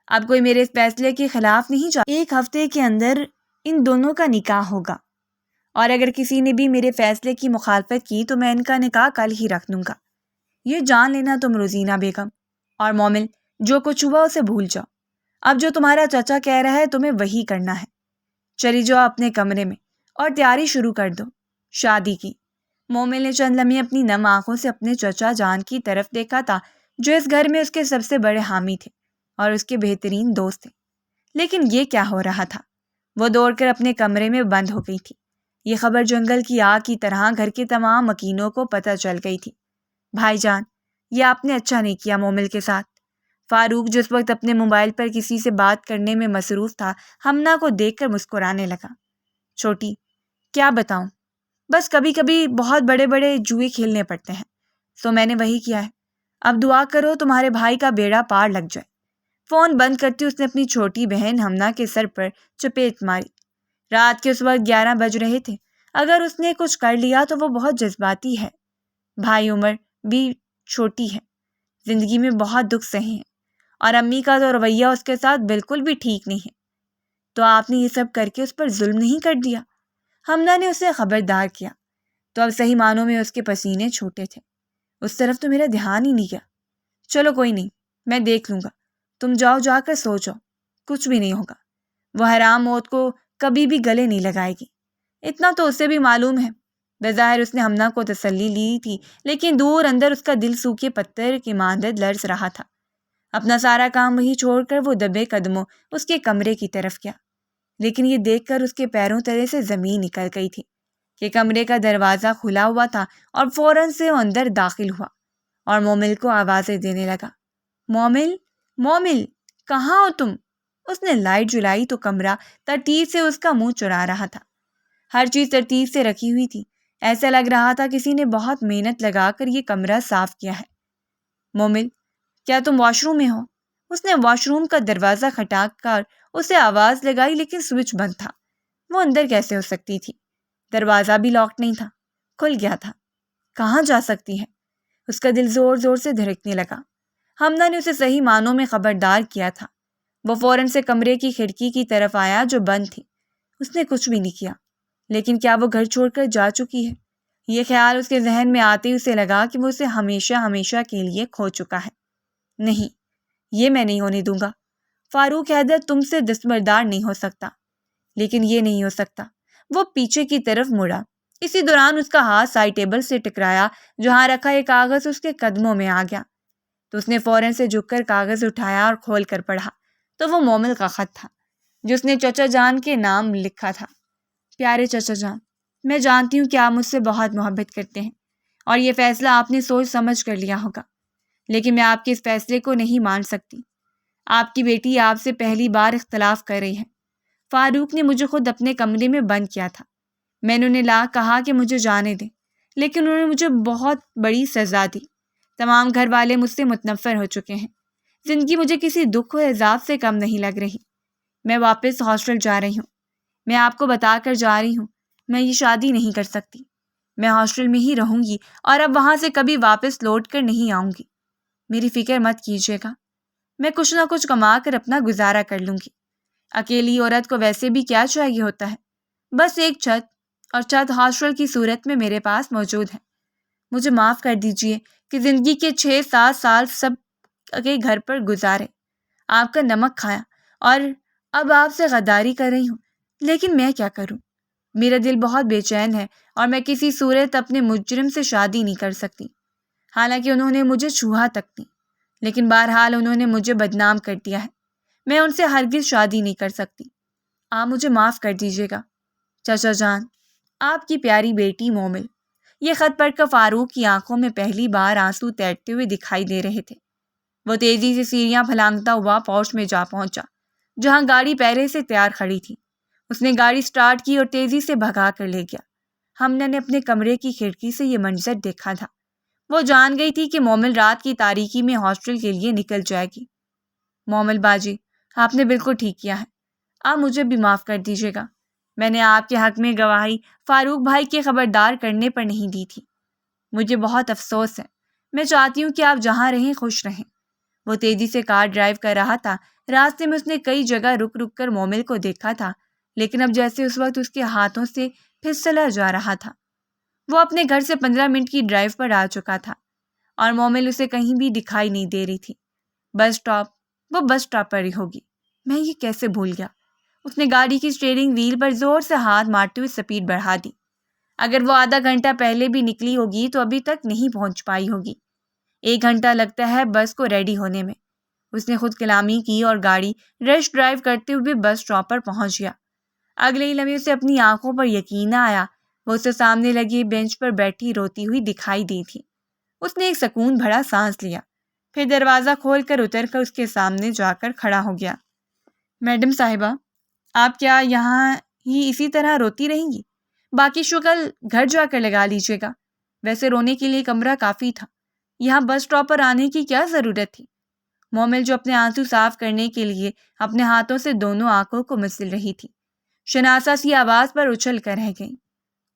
[SPEAKER 2] اب کوئی میرے اس فیصلے کے خلاف نہیں جا۔ 1 ہفتے کے اندر ان دونوں کا نکاح ہوگا، اور اگر کسی نے بھی میرے فیصلے کی مخالفت کی تو میں ان کا نکاح کل ہی رکھ دوں گا۔ یہ جان لینا تم روزینہ بیگم اور مومل، جو کچھ ہوا اسے بھول جاؤ۔ اب جو تمہارا چچا کہہ رہا ہے تمہیں وہی کرنا ہے۔ چلی جاؤ اپنے کمرے میں اور تیاری شروع کر دو شادی کی۔ مومل نے چند لمحے اپنی نم آنکھوں سے اپنے چچا جان کی طرف دیکھا تھا، جو اس گھر میں اس کے سب سے بڑے حامی تھے اور اس کے بہترین دوست تھے۔ لیکن یہ کیا ہو رہا تھا؟ وہ دوڑ کر اپنے کمرے میں بند ہو گئی تھی۔ یہ خبر جنگل کی آگ کی طرح گھر کے تمام مکینوں کو پتہ چل گئی تھی۔ بھائی جان، یہ آپ نے اچھا نہیں کیا مومل کے ساتھ۔ فاروق جس وقت اپنے موبائل پر کسی سے بات کرنے میں مصروف تھا، ہمنا کو دیکھ کر مسکرانے لگا۔ چھوٹی، کیا بتاؤں، بس کبھی کبھی بہت بڑے بڑے جوئے کھیلنے پڑتے ہیں، تو میں نے وہی کیا ہے۔ اب دعا کرو تمہارے بھائی کا بیڑا پار لگ جائے۔ فون بند کرتی اس نے اپنی چھوٹی بہن ہمنا کے سر پر چپیٹ ماری۔ رات کے اس وقت 11 بج رہے تھے۔ اگر اس نے کچھ کر لیا تو وہ بہت جذباتی ہے۔ بھائی عمر بھی چھوٹی ہے، زندگی میں بہت دکھ سہے ہیں، اور امی کا تو رویہ اس کے ساتھ بالکل بھی ٹھیک نہیں ہے۔ تو آپ نے یہ سب کر کے اس پر ظلم نہیں کر دیا؟ ہمنا نے اسے خبردار کیا۔ تو اب صحیح معنوں میں اس کے پسینے چھوٹے تھے۔ اس طرف تو میرا دھیان ہی نہیں گیا۔ چلو کوئی نہیں، میں دیکھ لوں گا، تم جاؤ، جا کر سو جاؤ، کچھ بھی نہیں ہوگا۔ وہ حرام موت کو کبھی بھی گلے نہیں لگائے گی، اتنا تو اسے بھی معلوم ہے۔ بظاہر اس نے ہمنا کو تسلی لی تھی، لیکن دور اندر اس کا دل سوکھے پتھر کے مانند لرز رہا تھا۔ اپنا سارا کام وہی چھوڑ کر وہ دبے قدموں اس کے کمرے کی طرف گیا، لیکن یہ دیکھ کر اس کے پیروں تلے سے زمین نکل گئی تھی کہ کمرے کا دروازہ کھلا ہوا تھا، اور فوراً سے وہ اندر داخل ہوا اور مومل کو آوازیں دینے لگا۔ مومل، مومل، کہاں ہو تم؟ اس نے لائٹ جلائی تو کمرہ ترتیب سے اس کا منہ چرا رہا تھا۔ ہر چیز ترتیب سے رکھی ہوئی تھی، ایسا لگ رہا تھا کسی نے بہت محنت لگا کر یہ کمرہ صاف کیا ہے۔ مومل، کیا تم واش روم میں ہو؟ اس نے واش روم کا دروازہ کھٹک کر اسے آواز لگائی، لیکن سوئچ بند تھا۔ وہ اندر کیسے ہو سکتی تھی؟ دروازہ بھی لاک نہیں تھا، کھل گیا تھا۔ کہاں جا سکتی ہے؟ اس کا دل زور زور سے دھڑکنے لگا۔ ہمنا نے اسے صحیح معنوں میں خبردار کیا تھا۔ وہ فوراً سے کمرے کی کھڑکی کی طرف آیا جو بند تھی۔ اس نے کچھ بھی نہیں کیا، لیکن کیا وہ گھر چھوڑ کر جا چکی ہے؟ یہ خیال اس کے ذہن میں آتے ہی اسے لگا کہ وہ اسے ہمیشہ ہمیشہ کے لیے کھو چکا ہے۔ نہیں، یہ میں نہیں ہونے دوں گا۔ فاروق حیدر تم سے دستبردار نہیں ہو سکتا، لیکن یہ نہیں ہو سکتا۔ وہ پیچھے کی طرف مڑا۔ اسی دوران اس کا ہاتھ سائڈ ٹیبل سے ٹکرایا، جہاں رکھا ایک کاغذ اس کے قدموں میں آ گیا۔ تو اس نے فوراً سے جھک کر کاغذ اٹھایا اور کھول کر پڑھا۔ تو وہ مومل کا خط تھا، جس نے چچا جان کے نام لکھا تھا۔ پیارے چچا جان، میں جانتی ہوں کہ آپ مجھ سے بہت محبت کرتے ہیں، اور یہ فیصلہ آپ نے سوچ سمجھ کر لیا ہوگا، لیکن میں آپ کے اس فیصلے کو نہیں مان سکتی۔ آپ کی بیٹی آپ سے پہلی بار اختلاف کر رہی ہے۔ فاروق نے مجھے خود اپنے کمرے میں بند کیا تھا۔ میں نے انہیں کہا کہ مجھے جانے دیں، لیکن انہوں نے مجھے بہت بڑی سزا دی۔ تمام گھر والے مجھ سے متنفر ہو چکے ہیں۔ زندگی مجھے کسی دکھ و عذاب سے کم نہیں لگ رہی۔ میں واپس ہاسٹل جا رہی ہوں۔ میں آپ کو بتا کر جا رہی ہوں، میں یہ شادی نہیں کر سکتی۔ میں ہاسٹل میں ہی رہوں گی، اور اب وہاں سے کبھی واپس لوٹ کر نہیں آؤں گی۔ میری فکر مت کیجیے گا، میں کچھ نہ کچھ کما کر اپنا گزارا کر لوں گی۔ اکیلی عورت کو ویسے بھی کیا چاہیے ہوتا ہے؟ بس ایک چھت، اور چھت ہاسٹل کی صورت میں میرے پاس موجود ہے۔ مجھے معاف کر دیجیے کہ زندگی کے 6-7 سال سب کے گھر پر گزارے، آپ کا نمک کھایا، اور اب آپ سے غداری کر رہی ہوں، لیکن میں کیا کروں؟ میرا دل بہت بے چین ہے، اور میں کسی صورت اپنے مجرم سے شادی نہیں کر سکتی۔ حالانکہ انہوں نے مجھے چھوا تک نہیں، لیکن بہرحال انہوں نے مجھے بدنام کر دیا ہے۔ میں ان سے ہرگز شادی نہیں کر سکتی۔ آپ مجھے معاف کر دیجیے گا۔ چچا جان، آپ کی پیاری بیٹی مومل۔ یہ خط پڑھ کر فاروق کی آنکھوں میں پہلی بار آنسو تیرتے ہوئے دکھائی دے رہے تھے۔ وہ تیزی سے سیڑھیاں پھلانگتا ہوا پورچ میں جا پہنچا جہاں گاڑی پہلے سے تیار کھڑی تھی۔ اس نے گاڑی سٹارٹ کی اور تیزی سے بھگا کر لے گیا۔ ہمنا نے اپنے کمرے کی کھڑکی سے یہ منظر دیکھا تھا۔ وہ جان گئی تھی کہ مومل رات کی تاریکی میں ہاسٹل کے لیے نکل جائے گی۔ مومل باجی، آپ نے بالکل ٹھیک کیا ہے۔ آپ مجھے بھی معاف کر دیجیے گا۔ میں نے آپ کے حق میں گواہی فاروق بھائی کے خبردار کرنے پر نہیں دی تھی۔ مجھے بہت افسوس ہے۔ میں چاہتی ہوں کہ آپ جہاں رہیں خوش رہیں۔ وہ تیزی سے کار ڈرائیو کر رہا تھا۔ راستے میں اس نے کئی جگہ رک رک کر مومل کو دیکھا تھا، لیکن اب جیسے اس وقت اس کے ہاتھوں سے پھسلا جا رہا تھا۔ وہ اپنے گھر سے 15 منٹ کی ڈرائیو پر آ چکا تھا اور مومل اسے کہیں بھی دکھائی نہیں دے رہی تھی۔ بس سٹاپ، وہ بس سٹاپ پر ہی ہوگی۔ میں یہ کیسے بھول گیا۔ اس نے گاڑی کی اسٹیئرنگ وہیل پر زور سے ہاتھ مارتے ہوئے سپیڈ بڑھا دی۔ اگر وہ آدھا گھنٹہ پہلے بھی نکلی ہوگی تو ابھی تک نہیں پہنچ پائی ہوگی۔ 1 گھنٹہ لگتا ہے بس کو ریڈی ہونے میں۔ اس نے خود کلامی کی اور گاڑی رش ڈرائیو کرتے ہوئے بس اسٹاپ پر پہنچ گیا۔ اگلے ہی لمحے اسے اپنی آنکھوں پر یقین نہ آیا۔ وہ اسے سامنے لگی بینچ پر بیٹھی روتی ہوئی دکھائی دی تھی۔ اس نے ایک سکون بھرا سانس لیا، پھر دروازہ کھول کر اتر کر اس کے سامنے جا کر کھڑا ہو گیا۔ میڈم صاحبہ، آپ کیا یہاں ہی اسی طرح روتی رہیں گی؟ باقی شکل گھر جا کر لگا لیجیے گا۔ ویسے رونے کے لیے کمرہ کافی تھا، یہاں بس اسٹاپ پر آنے کی کیا ضرورت تھی؟ مومل جو اپنے آنسو صاف کرنے کے لیے اپنے ہاتھوں سے دونوں آنکھوں کو مسل رہی تھی، شناسا سی آواز پر اچھل کر رہ گئی۔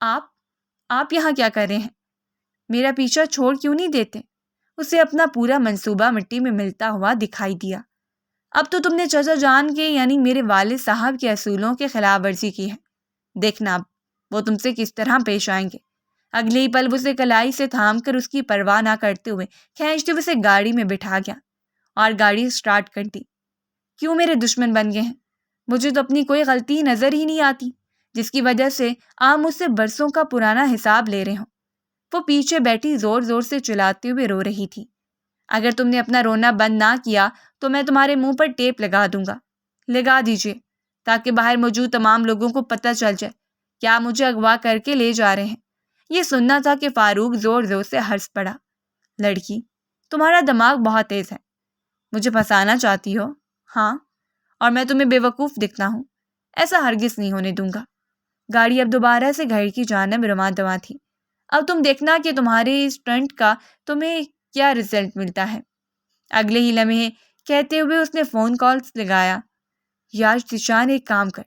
[SPEAKER 2] آپ یہاں کیا کر رہے ہیں؟ میرا پیچھا چھوڑ کیوں نہیں دیتے؟ اسے اپنا پورا منصوبہ مٹی میں ملتا ہوا دکھائی دیا۔ اب تو تم نے چچا جان کے یعنی میرے والد صاحب کے اصولوں کے خلاف ورزی کی ہے۔ دیکھنا اب وہ تم سے کس طرح پیش آئیں گے۔ اگلے ہی پل وہ اسے کلائی سے تھام کر اس کی پرواہ نہ کرتے ہوئے کھینچتے ہوئے اسے گاڑی میں بٹھا گیا اور گاڑی سٹارٹ کر دی۔ کیوں میرے دشمن بن گئے ہیں؟ مجھے تو اپنی کوئی غلطی نظر ہی نہیں آتی جس کی وجہ سے آپ مجھ سے برسوں کا پرانا حساب لے رہے ہوں۔ وہ پیچھے بیٹھی زور زور سے چلاتے ہوئے رو رہی تھی۔ اگر تم نے اپنا رونا بند نہ کیا تو میں تمہارے منہ پر ٹیپ لگا دوں گا۔ لگا دیجیے تاکہ باہر موجود تمام لوگوں کو پتہ چل جائے کہ آپ مجھے اغوا کر کے لے جا رہے ہیں۔ یہ سننا تھا کہ فاروق زور زور سے ہنس پڑا۔ لڑکی، تمہارا دماغ بہت تیز ہے۔ مجھے پھنسانا چاہتی ہو؟ ہاں، اور میں تمہیں بے وقوف دکھتا ہوں؟ ایسا ہرگز نہیں ہونے دوں گا۔ گاڑی اب دوبارہ سے گھر کی جانب رواں دواں تھی۔ اب تم دیکھنا کہ تمہارے اس اسٹنٹ کا تمہیں کیا رزلٹ ملتا ہے۔ اگلے ہی لمحے کہتے ہوئے اس نے فون کالز لگایا۔ یار ذیشان، ایک کام کر،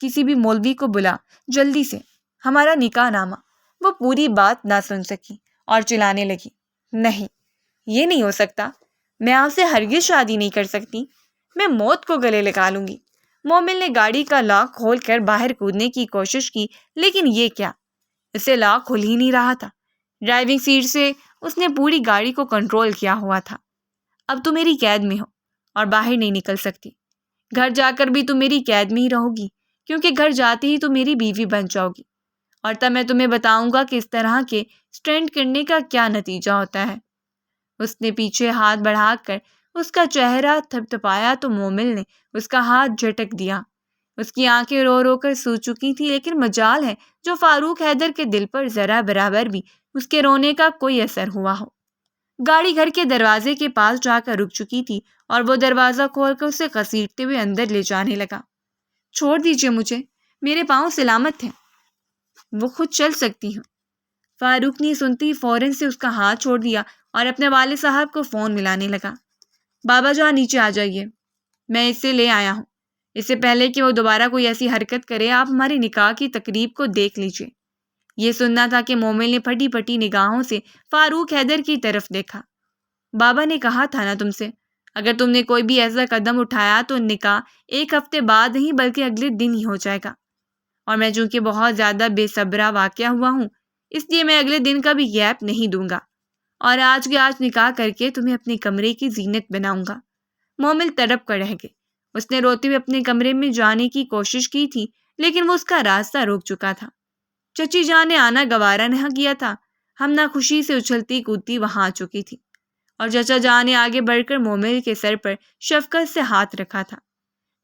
[SPEAKER 2] کسی بھی مولوی کو بلا جلدی سے، ہمارا نکاح نامہ۔ وہ پوری بات نہ سن سکی اور چلانے لگی، نہیں، یہ نہیں ہو سکتا۔ میں آپ سے ہرگز شادی نہیں کر سکتی۔ میں موت کو گلے لگا لوں گی۔ مومل نے گاڑی کا لاک کھول کر باہر کودنے کی کوشش کی، لیکن یہ کیا، اسے لاک کھل ہی نہیں رہا تھا۔ ڈرائیونگ سیٹ سے اس نے پوری گاڑی کو کنٹرول کیا ہوا تھا۔ اب تو میری قید میں ہو اور باہر نہیں نکل سکتی۔ گھر جا کر بھی تم میری قید میں ہی رہو گی، کیونکہ گھر جاتے ہی تم میری بیوی بن جاؤ گی، اور تب میں تمہیں بتاؤں گا کہ اس طرح کے سٹینڈ کرنے کا کیا نتیجہ ہوتا ہے۔ اس نے پیچھے ہاتھ بڑھا کر اس کا چہرہ تھپتھپایا تو مومل نے اس کا ہاتھ جھٹک دیا۔ اس کی آنکھیں رو رو کر سو چکی تھی، لیکن مجال ہے جو فاروق حیدر کے دل پر ذرا برابر بھی اس کے رونے کا کوئی اثر ہوا ہو۔ گاڑی گھر کے دروازے کے پاس جا کر رک چکی تھی اور وہ دروازہ کھول کر اسے گھسیٹتے ہوئے اندر لے جانے لگا۔ چھوڑ دیجیے مجھے، میرے پاؤں سلامت ہیں، وہ خود چل سکتی ہوں۔ فاروق نے سنتی فوراً سے اس کا ہاتھ چھوڑ دیا اور اپنے والد صاحب کو فون ملانے لگا۔ بابا جان نیچے آ جائیے، میں اسے لے آیا ہوں۔ اس سے پہلے کہ وہ دوبارہ کوئی ایسی حرکت کرے آپ ہماری نکاح کی تقریب کو دیکھ لیجیے۔ یہ سننا تھا کہ مومل نے پھٹی پھٹی نگاہوں سے فاروق حیدر کی طرف دیکھا۔ بابا نے کہا تھا نا تم سے، اگر تم نے کوئی بھی ایسا قدم اٹھایا تو نکاح 1 ہفتے بعد نہیں بلکہ اگلے دن ہی ہو جائے گا، اور میں چونکہ بہت زیادہ بے صبرا واقع ہوا ہوں اس لیے میں اگلے دن کا بھی گیپ نہیں دوں گا، اور آج کے آج نکاح کر کے تمہیں اپنے کمرے کی زینت بناؤں گا۔ مومل تڑپ کر رہ گئے۔ اس نے روتے ہوئے اپنے کمرے میں جانے کی کوشش کی تھی، لیکن وہ اس کا راستہ روک چکا تھا۔ چچی جان نے آنا گوارا نہ کیا تھا۔ ہمنا خوشی سے اچھلتی کودتی وہاں آ چکی تھی، اور چچا جان نے آگے بڑھ کر مومل کے سر پر شفقت سے ہاتھ رکھا تھا۔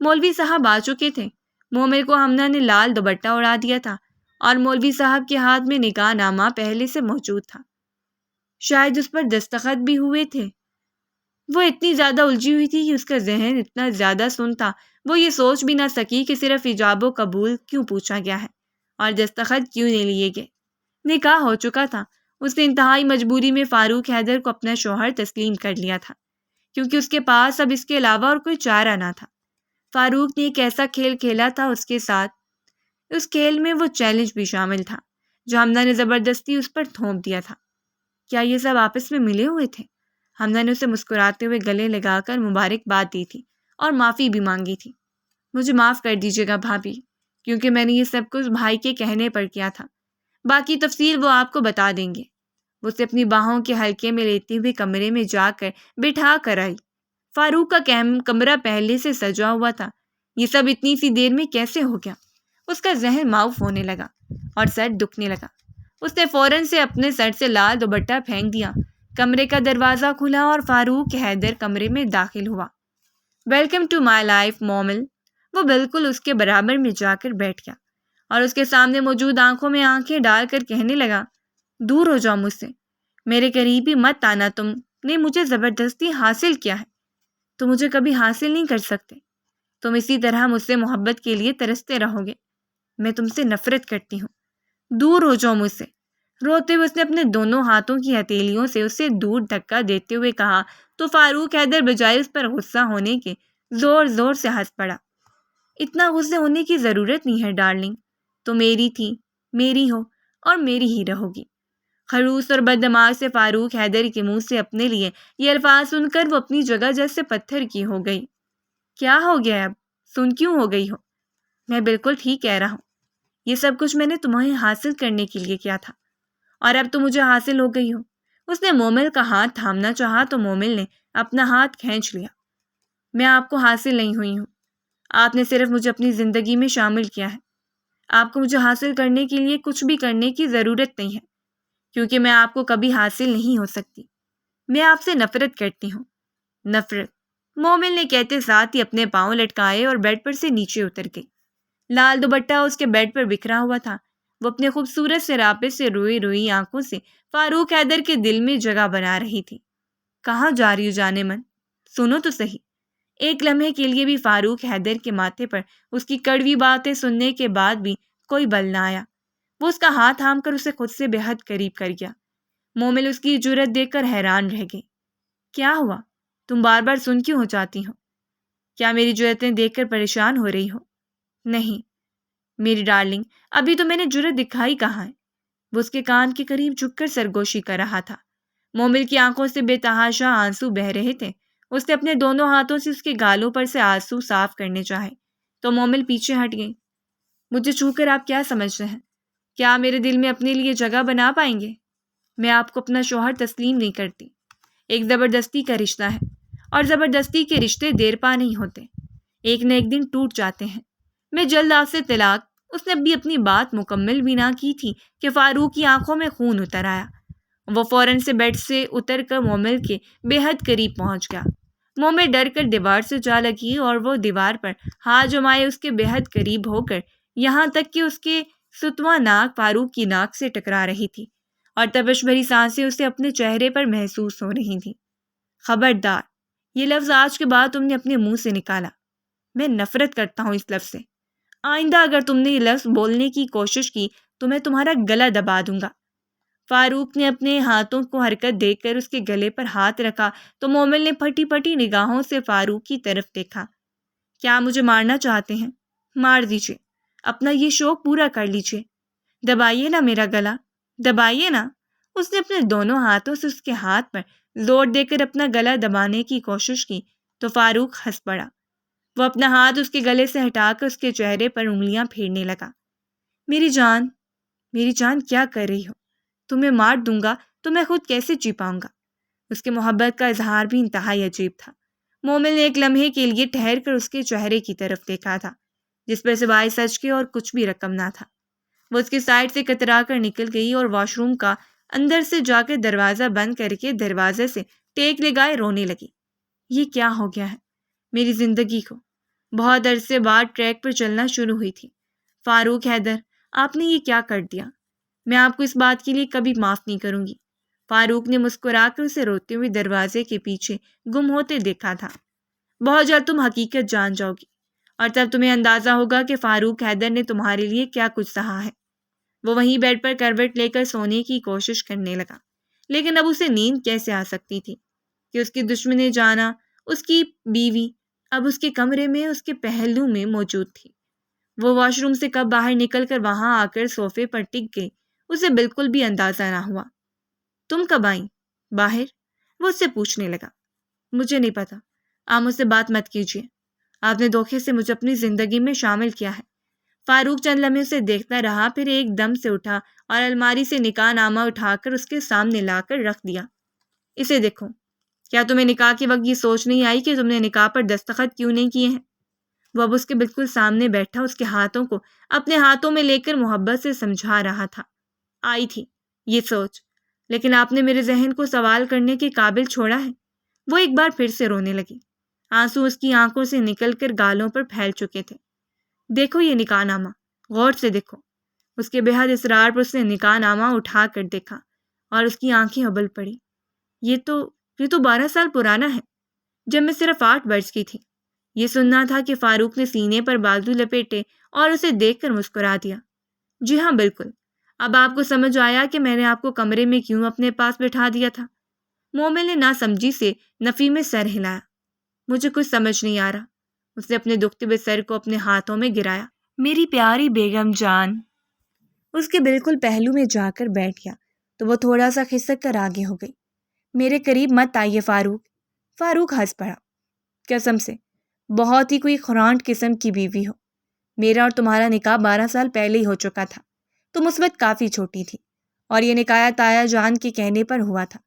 [SPEAKER 2] مولوی صاحب آ چکے تھے۔ مومل کو ہمنا نے لال دوپٹہ اڑا دیا تھا اور مولوی صاحب کے ہاتھ میں نکاح نامہ پہلے سے موجود تھا، شاید اس پر دستخط بھی ہوئے تھے۔ وہ اتنی زیادہ الجھی ہوئی تھی کہ اس کا ذہن اتنا زیادہ سن تھا، وہ یہ سوچ بھی نہ سکی کہ صرف ایجاب و قبول کیوں پوچھا گیا ہے اور دستخط کیوں نہیں لیے گئے۔ نکاح ہو چکا تھا، اس نے انتہائی مجبوری میں فاروق حیدر کو اپنا شوہر تسلیم کر لیا تھا، کیونکہ اس کے پاس اب اس کے علاوہ اور کوئی چارہ نہ تھا۔ فاروق نے ایک ایسا کھیل کھیلا تھا اس کے ساتھ، اس کھیل میں وہ چیلنج بھی شامل تھا جو حمدہ نے زبردستی اس پر تھوپ دیا تھا۔ کیا یہ سب آپس میں ملے ہوئے تھے؟ حمدہ نے اسے مسکراتے ہوئے گلے لگا کر مبارکباد دی تھی اور معافی بھی مانگی تھی۔ مجھے معاف کر دیجیے گا بھابھی، کیونکہ میں نے یہ سب کچھ بھائی کے کہنے پر کیا تھا، باقی تفصیل وہ آپ کو بتا دیں گے۔ وہ اسے اپنی باہوں کے حلقے میں لیتے ہوئے کمرے میں جا کر بٹھا کر آئی۔ فاروق کا کمرہ پہلے سے سجا ہوا تھا، یہ سب اتنی سی دیر میں کیسے ہو گیا؟ اس کا ذہن معاف ہونے لگا اور سر دکھنے لگا۔ اس نے فوراً سے اپنے سر سے لال دوپٹہ پھینک دیا۔ کمرے کا دروازہ کھلا اور فاروق حیدر کمرے میں داخل ہوا۔ Welcome to my life Momal. وہ بالکل اس کے برابر میں جا کر بیٹھ گیا اور اس کے سامنے موجود آنکھوں میں آنکھیں ڈال کر کہنے لگا، دور ہو جاؤ مجھ سے، میرے قریب ہی مت آنا، تم نے مجھے زبردستی حاصل کیا ہے، تم مجھے کبھی حاصل نہیں کر سکتے، تم اسی طرح مجھ سے محبت کے لیے ترستے رہو گے، میں تم سے نفرت کرتی ہوں، دور ہو جاؤ مجھ سے۔ روتے ہوئے اس نے اپنے دونوں ہاتھوں کی ہتھیلیوں سے اسے دور دھکا دیتے ہوئے کہا تو فاروق حیدر بجائے اس پر غصہ ہونے کے زور زور سے ہنس پڑا۔ اتنا غصے ہونے کی ضرورت نہیں ہے ڈارلنگ، تو میری تھی، میری ہو اور میری ہی رہو گی۔ خڑوس اور بددماغ سے فاروق حیدر کے منہ سے اپنے لیے یہ الفاظ سن کر وہ اپنی جگہ جیسے پتھر کی ہو گئی۔ کیا ہو گیا اب؟ سن کیوں ہو گئی ہو؟ میں بالکل ٹھیک کہہ رہا ہوں، یہ سب کچھ میں نے تمہیں حاصل کرنے کے لیے کیا تھا اور اب تو مجھے حاصل ہو گئی ہو۔ اس نے مومل کا ہاتھ تھامنا چاہا تو مومل نے اپنا ہاتھ کھینچ لیا۔ میں آپ کو حاصل نہیں ہوئی ہوں، آپ نے صرف مجھے اپنی زندگی میں شامل کیا ہے۔ آپ کو مجھے حاصل کرنے کے لیے کچھ بھی کرنے کی ضرورت نہیں ہے، کیونکہ میں آپ کو کبھی حاصل نہیں ہو سکتی۔ میں آپ سے نفرت کرتی ہوں، نفرت، مومل نے کہتے ساتھ ہی اپنے پاؤں لٹکائے اور بیڈ پر سے نیچے اتر گئی۔ لال دوپٹہ اس کے بیڈ پر بکھرا ہوا تھا۔ وہ اپنے خوبصورت سراپے سے روئی روئی آنکھوں سے فاروق حیدر کے دل میں جگہ بنا رہی تھی۔ کہاں جا رہی ہو جانے من؟ سنو تو صحیح۔ ایک لمحے کے لیے بھی فاروق حیدر کے ماتھے پر اس کی کڑوی باتیں سننے کے بعد بھی کوئی بل نہ آیا۔ وہ اس کا ہاتھ تھام کر اسے خود سے بے حد قریب کر گیا۔ مومل اس کی جرأت دیکھ کر حیران رہ گئی۔ کیا ہوا؟ تم بار بار سن کیوں ہو جاتی ہو؟ کیا میری جرأتیں دیکھ کر پریشان ہو رہی ہو؟ نہیں میری ڈارلنگ، ابھی تو میں نے جرأت دکھائی کہاں ہے؟ وہ اس کے کان کے قریب جھک کر سرگوشی کر رہا تھا۔ مومل کی آنکھوں سے بے تحاشا آنسو بہہ رہے تھے۔ اس نے اپنے دونوں ہاتھوں سے اس کے گالوں پر سے آنسو صاف کرنے چاہے تو مومل پیچھے ہٹ گئی۔ مجھے چھو کر آپ کیا سمجھتے ہیں؟ کیا میرے دل میں اپنے لیے جگہ بنا پائیں گے؟ میں آپ کو اپنا شوہر تسلیم نہیں کرتی۔ ایک زبردستی کا رشتہ ہے اور زبردستی کے رشتے دیر پا نہیں ہوتے، ایک نہ ایک دن ٹوٹ جاتے ہیں۔ میں جلد آپ سے طلاق۔ اس نے ابھی اپنی بات مکمل بھی نہ کی تھی کہ فاروق کی آنکھوں میں خون اتر آیا۔ وہ فوراً سے بیڈ سے اتر کر مومل کے بے حد قریب پہنچ گیا۔ مومل ڈر کر دیوار سے جا لگی اور وہ دیوار پر ہاتھ جمائے اس کے بے حد قریب ہو کر یہاں تک کہ اس کے ستواں ناک فاروق کی ناک سے ٹکرا رہی تھی اور تپش بھری سانسیں اسے اپنے چہرے پر محسوس ہو رہی تھیں۔ خبردار، یہ لفظ آج کے بعد تم نے اپنے منہ سے نکالا۔ میں نفرت کرتا ہوں اس لفظ سے۔ آئندہ اگر تم نے یہ لفظ بولنے کی کوشش کی تو میں تمہارا گلا دبا دوں گا۔ فاروق نے اپنے ہاتھوں کو حرکت دے کر اس کے گلے پر ہاتھ رکھا تو مومل نے پھٹی پھٹی نگاہوں سے فاروق کی طرف دیکھا۔ کیا مجھے مارنا چاہتے ہیں؟ مار دیجیے، اپنا یہ شوق پورا کر لیجیے، دبائیے نا میرا گلا، دبائیے نا۔ اس نے اپنے دونوں ہاتھوں سے اس کے ہاتھ پر زور دے کر اپنا گلا دبانے کی کوشش کی تو فاروق ہنس پڑا۔ وہ اپنا ہاتھ اس کے گلے سے ہٹا کر اس کے چہرے پر انگلیاں پھیرنے لگا۔ میری جان کیا کر رہی ہو؟ تمہیں مار دوں گا تو میں خود کیسے جی پاؤں گا؟ اس کے محبت کا اظہار بھی انتہائی عجیب تھا۔ مومل نے ایک لمحے کے لیے ٹھہر کر اس کے چہرے کی طرف دیکھا تھا جس پر سوائے سچ کے اور کچھ بھی رقم نہ تھا۔ وہ اس کی سائڈ سے کترا کر نکل گئی اور واش روم کا اندر سے جا کر دروازہ بند کر کے دروازے سے ٹیک لگائے رونے لگی۔ یہ کیا ہو گیا ہے میری زندگی کو؟ بہت عرصے بعد ٹریک پر چلنا شروع ہوئی تھی۔ فاروق حیدر، آپ نے یہ کیا کر دیا؟ میں آپ کو اس بات کے لیے کبھی معاف نہیں کروں گی۔ فاروق نے مسکرا کر اسے روتے ہوئے دروازے کے پیچھے گم ہوتے دیکھا تھا۔ بہت جلد تم حقیقت جان جاؤ گی اور تب تمہیں اندازہ ہوگا کہ فاروق حیدر نے تمہارے لیے کیا کچھ سہا ہے۔ وہ وہیں بیڈ پر کروٹ لے کر سونے کی کوشش کرنے لگا، لیکن اب اسے نیند کیسے آ سکتی تھی کہ اس کی دشمن جانا، اس کی بیوی، اب اس کے کمرے میں اس کے پہلو میں موجود تھی۔ وہ واش روم سے کب باہر نکل کر وہاں آ کر صوفے پر ٹک گئی، اسے بالکل بھی اندازہ نہ ہوا۔ تم کب آئیں باہر؟ وہ اس سے پوچھنے لگا۔ مجھے نہیں پتا، آپ مجھ سے بات مت کیجیے، آپ نے دھوکے سے مجھے اپنی زندگی میں شامل کیا ہے۔ فاروق چند لمحے اسے دیکھتا رہا، پھر ایک دم سے اٹھا اور الماری سے نکاح نامہ اٹھا کر اس کے سامنے لا کر رکھ دیا۔ اسے دیکھو، کیا تمہیں نکاح کے وقت یہ سوچ نہیں آئی کہ تم نے نکاح پر دستخط کیوں نہیں کیے ہیں؟ وہ اب اس کے بالکل سامنے بیٹھا اس کے ہاتھوں کو اپنے ہاتھوں میں لے کر محبت سے سمجھا رہا تھا۔ آئی تھی یہ سوچ، لیکن آپ نے میرے ذہن کو سوال کرنے کے قابل چھوڑا ہے۔ وہ ایک بار پھر سے رونے لگی، آنسو اس کی آنکھوں سے نکل کر گالوں پر پھیل چکے تھے۔ دیکھو یہ نکاح نامہ، غور سے دیکھو۔ اس کے بے حد اصرار پر اس نے نکاح نامہ اٹھا کر دیکھا اور اس کی آنکھیں ابل پڑی۔ یہ تو 12 سال پرانا ہے، جب میں صرف 8 برس کی تھی۔ یہ سننا تھا کہ فاروق نے سینے پر بازو لپیٹے اور اسے دیکھ کر مسکرا دیا۔ جی ہاں بالکل، اب آپ کو سمجھ آیا کہ میں نے آپ کو کمرے میں کیوں اپنے پاس بٹھا دیا تھا۔ مومن نے ناسمجھی سے نفی میں سر ہلایا۔ مجھے کچھ سمجھ نہیں آ رہا۔ اس نے اپنے دکھتے ہوئے سر کو اپنے ہاتھوں میں گرایا۔ میری پیاری بیگم جان اس کے بالکل پہلو میں جا کر بیٹھ گیا تو وہ تھوڑا سا کھسک کر آگے ہو گئی۔ میرے قریب مت آئیے فاروق۔ فاروق ہنس پڑا۔ قسم سے بہت ہی کوئی خرانٹ قسم کی بیوی ہو۔ میرا اور تمہارا نکاح 12 سال پہلے ہی ہو چکا تھا۔ تم اس وقت کافی چھوٹی تھی اور یہ نکاح تایا جان کے کہنے پر ہوا تھا۔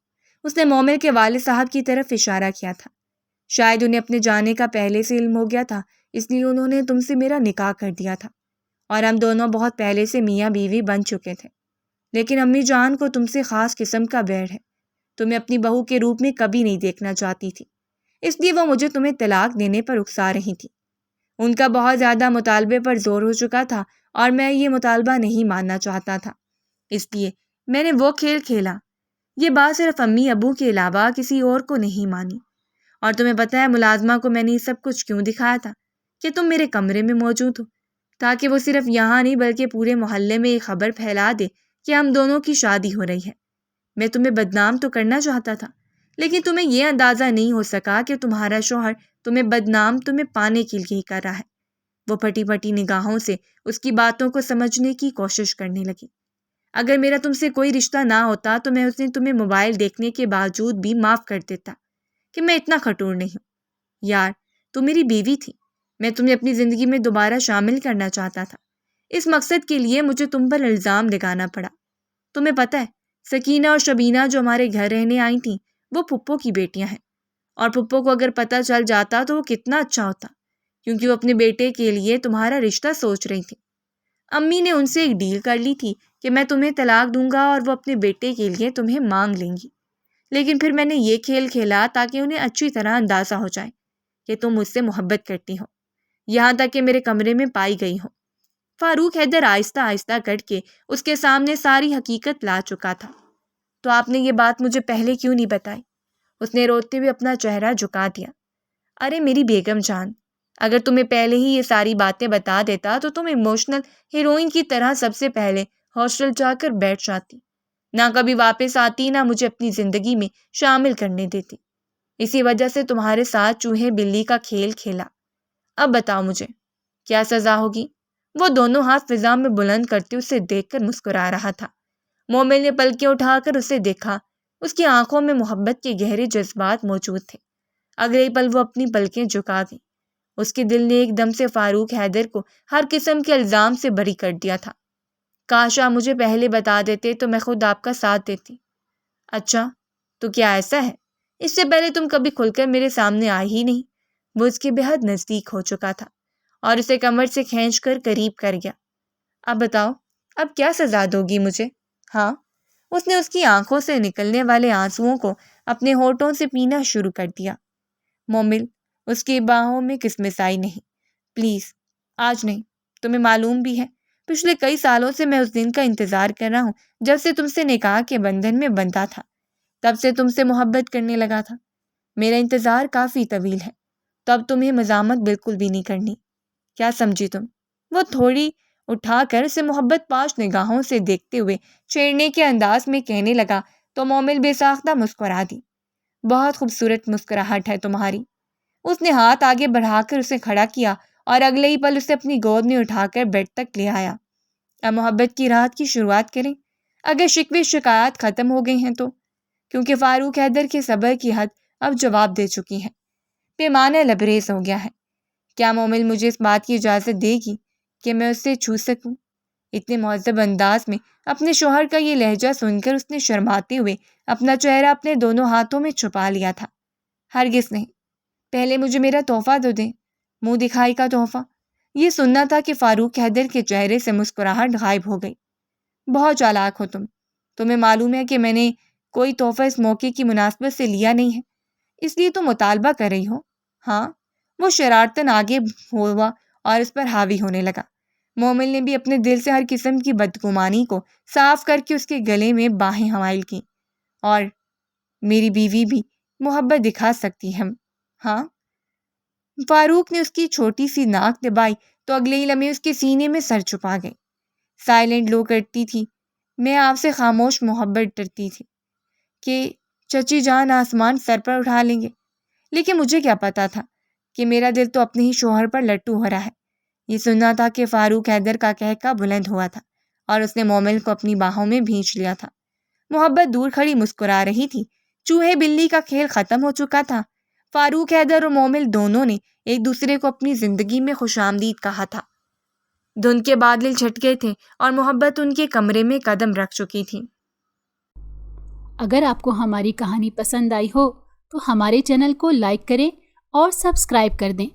[SPEAKER 2] اس نے مومن کے والد صاحب کی طرف اشارہ کیا تھا۔ شاید انہیں اپنے جانے کا پہلے سے علم ہو گیا تھا، اس لیے انہوں نے تم سے میرا نکاح کر دیا تھا اور ہم دونوں بہت پہلے سے میاں بیوی بن چکے تھے۔ لیکن امی جان کو تم سے خاص قسم کا بیڑ ہے، تمہیں اپنی بہو کے روپ میں کبھی نہیں دیکھنا چاہتی تھی، اس لیے وہ مجھے تمہیں طلاق دینے پر اکسا رہی تھی۔ ان کا بہت زیادہ مطالبے پر زور ہو چکا تھا اور میں یہ مطالبہ نہیں ماننا چاہتا تھا، اس لیے میں نے وہ کھیل کھیلا۔ یہ بات صرف امی ابو کے علاوہ کسی اور کو نہیں مانی۔ اور تمہیں پتہ ہے ملازمہ کو میں نے یہ سب کچھ کیوں دکھایا تھا؟ کہ تم میرے کمرے میں موجود ہو، تاکہ وہ صرف یہاں نہیں بلکہ پورے محلے میں یہ خبر پھیلا دے کہ ہم دونوں کی شادی ہو رہی ہے۔ میں تمہیں بدنام تو کرنا چاہتا تھا، لیکن تمہیں یہ اندازہ نہیں ہو سکا کہ تمہارا شوہر تمہیں بدنام تمہیں پانے کے لیے ہی کر رہا ہے۔ وہ پھٹی پھٹی نگاہوں سے اس کی باتوں کو سمجھنے کی کوشش کرنے لگی۔ اگر میرا تم سے کوئی رشتہ نہ ہوتا تو میں اس دن تمہیں موبائل دیکھنے کے باوجود بھی معاف کر دیتا کہ میں اتنا کھٹور نہیں ہوں۔ یار تم میری بیوی تھی، میں تمہیں اپنی زندگی میں دوبارہ شامل کرنا چاہتا تھا۔ اس مقصد کے لیے مجھے تم پر الزام لگانا پڑا۔ تمہیں پتہ ہے سکینہ اور شبینہ جو ہمارے گھر رہنے آئی تھیں وہ پھپھو کی بیٹیاں ہیں، اور پھپھو کو اگر پتہ چل جاتا تو وہ کتنا اچھا ہوتا، کیونکہ وہ اپنے بیٹے کے لیے تمہارا رشتہ سوچ رہی تھی۔ امی نے ان سے ایک ڈیل کر لی تھی کہ میں تمہیں طلاق دوں گا اور وہ اپنے بیٹے کے لیے تمہیں مانگ لیں گی، لیکن پھر میں نے یہ کھیل کھیلا تاکہ انہیں اچھی طرح اندازہ ہو جائے کہ تم مجھ سے محبت کرتی ہو، یہاں تک کہ میرے کمرے میں پائی گئی ہو۔ فاروق حیدر آہستہ آہستہ کر کے اس کے سامنے ساری حقیقت لا چکا تھا۔ تو آپ نے یہ بات مجھے پہلے کیوں نہیں بتائی؟ اس نے روتے ہوئے اپنا چہرہ جھکا دیا۔ ارے میری بیگم جان، اگر تمہیں پہلے ہی یہ ساری باتیں بتا دیتا تو تم ایموشنل ہیروئن کی طرح سب سے پہلے ہاسٹل جا کر بیٹھ جاتی، نہ کبھی واپس آتی، نہ مجھے اپنی زندگی میں شامل کرنے دیتی۔ اسی وجہ سے تمہارے ساتھ چوہے بلی کا کھیل کھیلا۔ اب بتاؤ مجھے کیا سزا ہوگی؟ وہ دونوں ہاتھ فضا میں بلند کرتے اسے دیکھ کر مسکرا رہا تھا۔ مومن نے پلکیں اٹھا کر اسے دیکھا، اس کی آنکھوں میں محبت کے گہرے جذبات موجود تھے۔ اگلے پل وہ اپنی پلکیں جھکا گئی۔ اس کے دل نے ایک دم سے فاروق حیدر کو ہر قسم کے الزام سے بری کر دیا تھا۔ کاش آپ مجھے پہلے بتا دیتے تو میں خود آپ کا ساتھ دیتی۔ اچھا تو کیا ایسا ہے؟ اس سے پہلے تم کبھی کھل کر میرے سامنے آئی ہی نہیں۔ وہ اس کے بے حد نزدیک ہو چکا تھا اور اسے کمر سے کھینچ کر قریب کر گیا۔ اب بتاؤ اب کیا سزا دوگی مجھے؟ ہاں؟ اس نے اس کی آنکھوں سے نکلنے والے آنسوؤں کو اپنے ہونٹوں سے پینا شروع کر دیا۔ مومل اس کی باہوں میں کسمسائی نہیں۔ پلیز آج نہیں، تمہیں معلوم بھی ہے پچھلے کئی سالوں سے میں اس دن کا انتظار کر رہا ہوں جب سے تم سے نکاح کے بندھن میں بندھا تھا۔ تب سے تم سے محبت کرنے لگا تھا. میرا انتظار کافی طویل ہے، تو اب تمہیں مزاحمت بالکل بھی نہیں کرنی. کیا سمجھی تم؟ وہ تھوڑی اٹھا کر اسے محبت پاش نگاہوں سے دیکھتے ہوئے چھیڑنے کے انداز میں کہنے لگا تو مومل بے ساختہ مسکرا دی. بہت خوبصورت مسکراہٹ ہے تمہاری. اس نے ہاتھ آگے بڑھا کر اسے کھڑا کیا اور اگلے ہی پل اسے اپنی گود میں اٹھا کر بیڈ تک لے آیا. اب محبت کی راحت کی شروعات کریں، اگر شکوے شکایات ختم ہو گئی ہیں تو، کیونکہ فاروق حیدر کے صبر کی حد اب جواب دے چکی ہے، پیمانہ لبریز ہو گیا ہے. کیا مومل مجھے اس بات کی اجازت دے گی کہ میں اسے چھو سکوں؟ اتنے مہذب انداز میں اپنے شوہر کا یہ لہجہ سن کر اس نے شرماتے ہوئے اپنا چہرہ اپنے دونوں ہاتھوں میں چھپا لیا تھا. ہرگز نہیں، پہلے مجھے میرا تحفہ تو دیں، منہ دکھائی کا تحفہ. یہ سننا تھا کہ فاروق حیدر کے چہرے سے مسکراہٹ غائب ہو گئی. بہت چالاک ہو تم. تمہیں معلوم ہے کہ میں نے کوئی تحفہ اس موقع کی مناسبت سے لیا نہیں ہے، اس لیے تم مطالبہ کر رہی ہو. ہاں. وہ شرارتاً آگے ہوا اور اس پر حاوی ہونے لگا. مومل نے بھی اپنے دل سے ہر قسم کی بدگمانی کو صاف کر کے اس کے گلے میں باہیں حمائل کی. اور میری بیوی بھی محبت دکھا سکتی ہے. ہاں. فاروق نے اس کی چھوٹی سی ناک دبائی تو اگلے ہی لمحے اس کے سینے میں سر چھپا گئے. سائلنٹ لو کرتی تھی، میں آپ سے خاموش محبت ڈرتی تھی کہ چچی جان آسمان سر پر اٹھا لیں گے، لیکن مجھے کیا پتا تھا کہ میرا دل تو اپنے ہی شوہر پر لٹو ہو رہا ہے. یہ سننا تھا کہ فاروق حیدر کا کہکا بلند ہوا تھا اور اس نے مومل کو اپنی باہوں میں بھینچ لیا تھا. محبت دور کھڑی مسکرا رہی تھی. چوہے بلی کا کھیل ختم ہو چکا تھا. فاروق حیدر اور مومل دونوں نے ایک دوسرے کو اپنی زندگی میں خوش آمدید کہا تھا. دھند کے بادل چھٹ گئے تھے اور محبت ان کے کمرے میں قدم رکھ چکی تھی.
[SPEAKER 1] اگر آپ کو ہماری کہانی پسند آئی ہو تو ہمارے چینل کو لائک کریں اور سبسکرائب کر دیں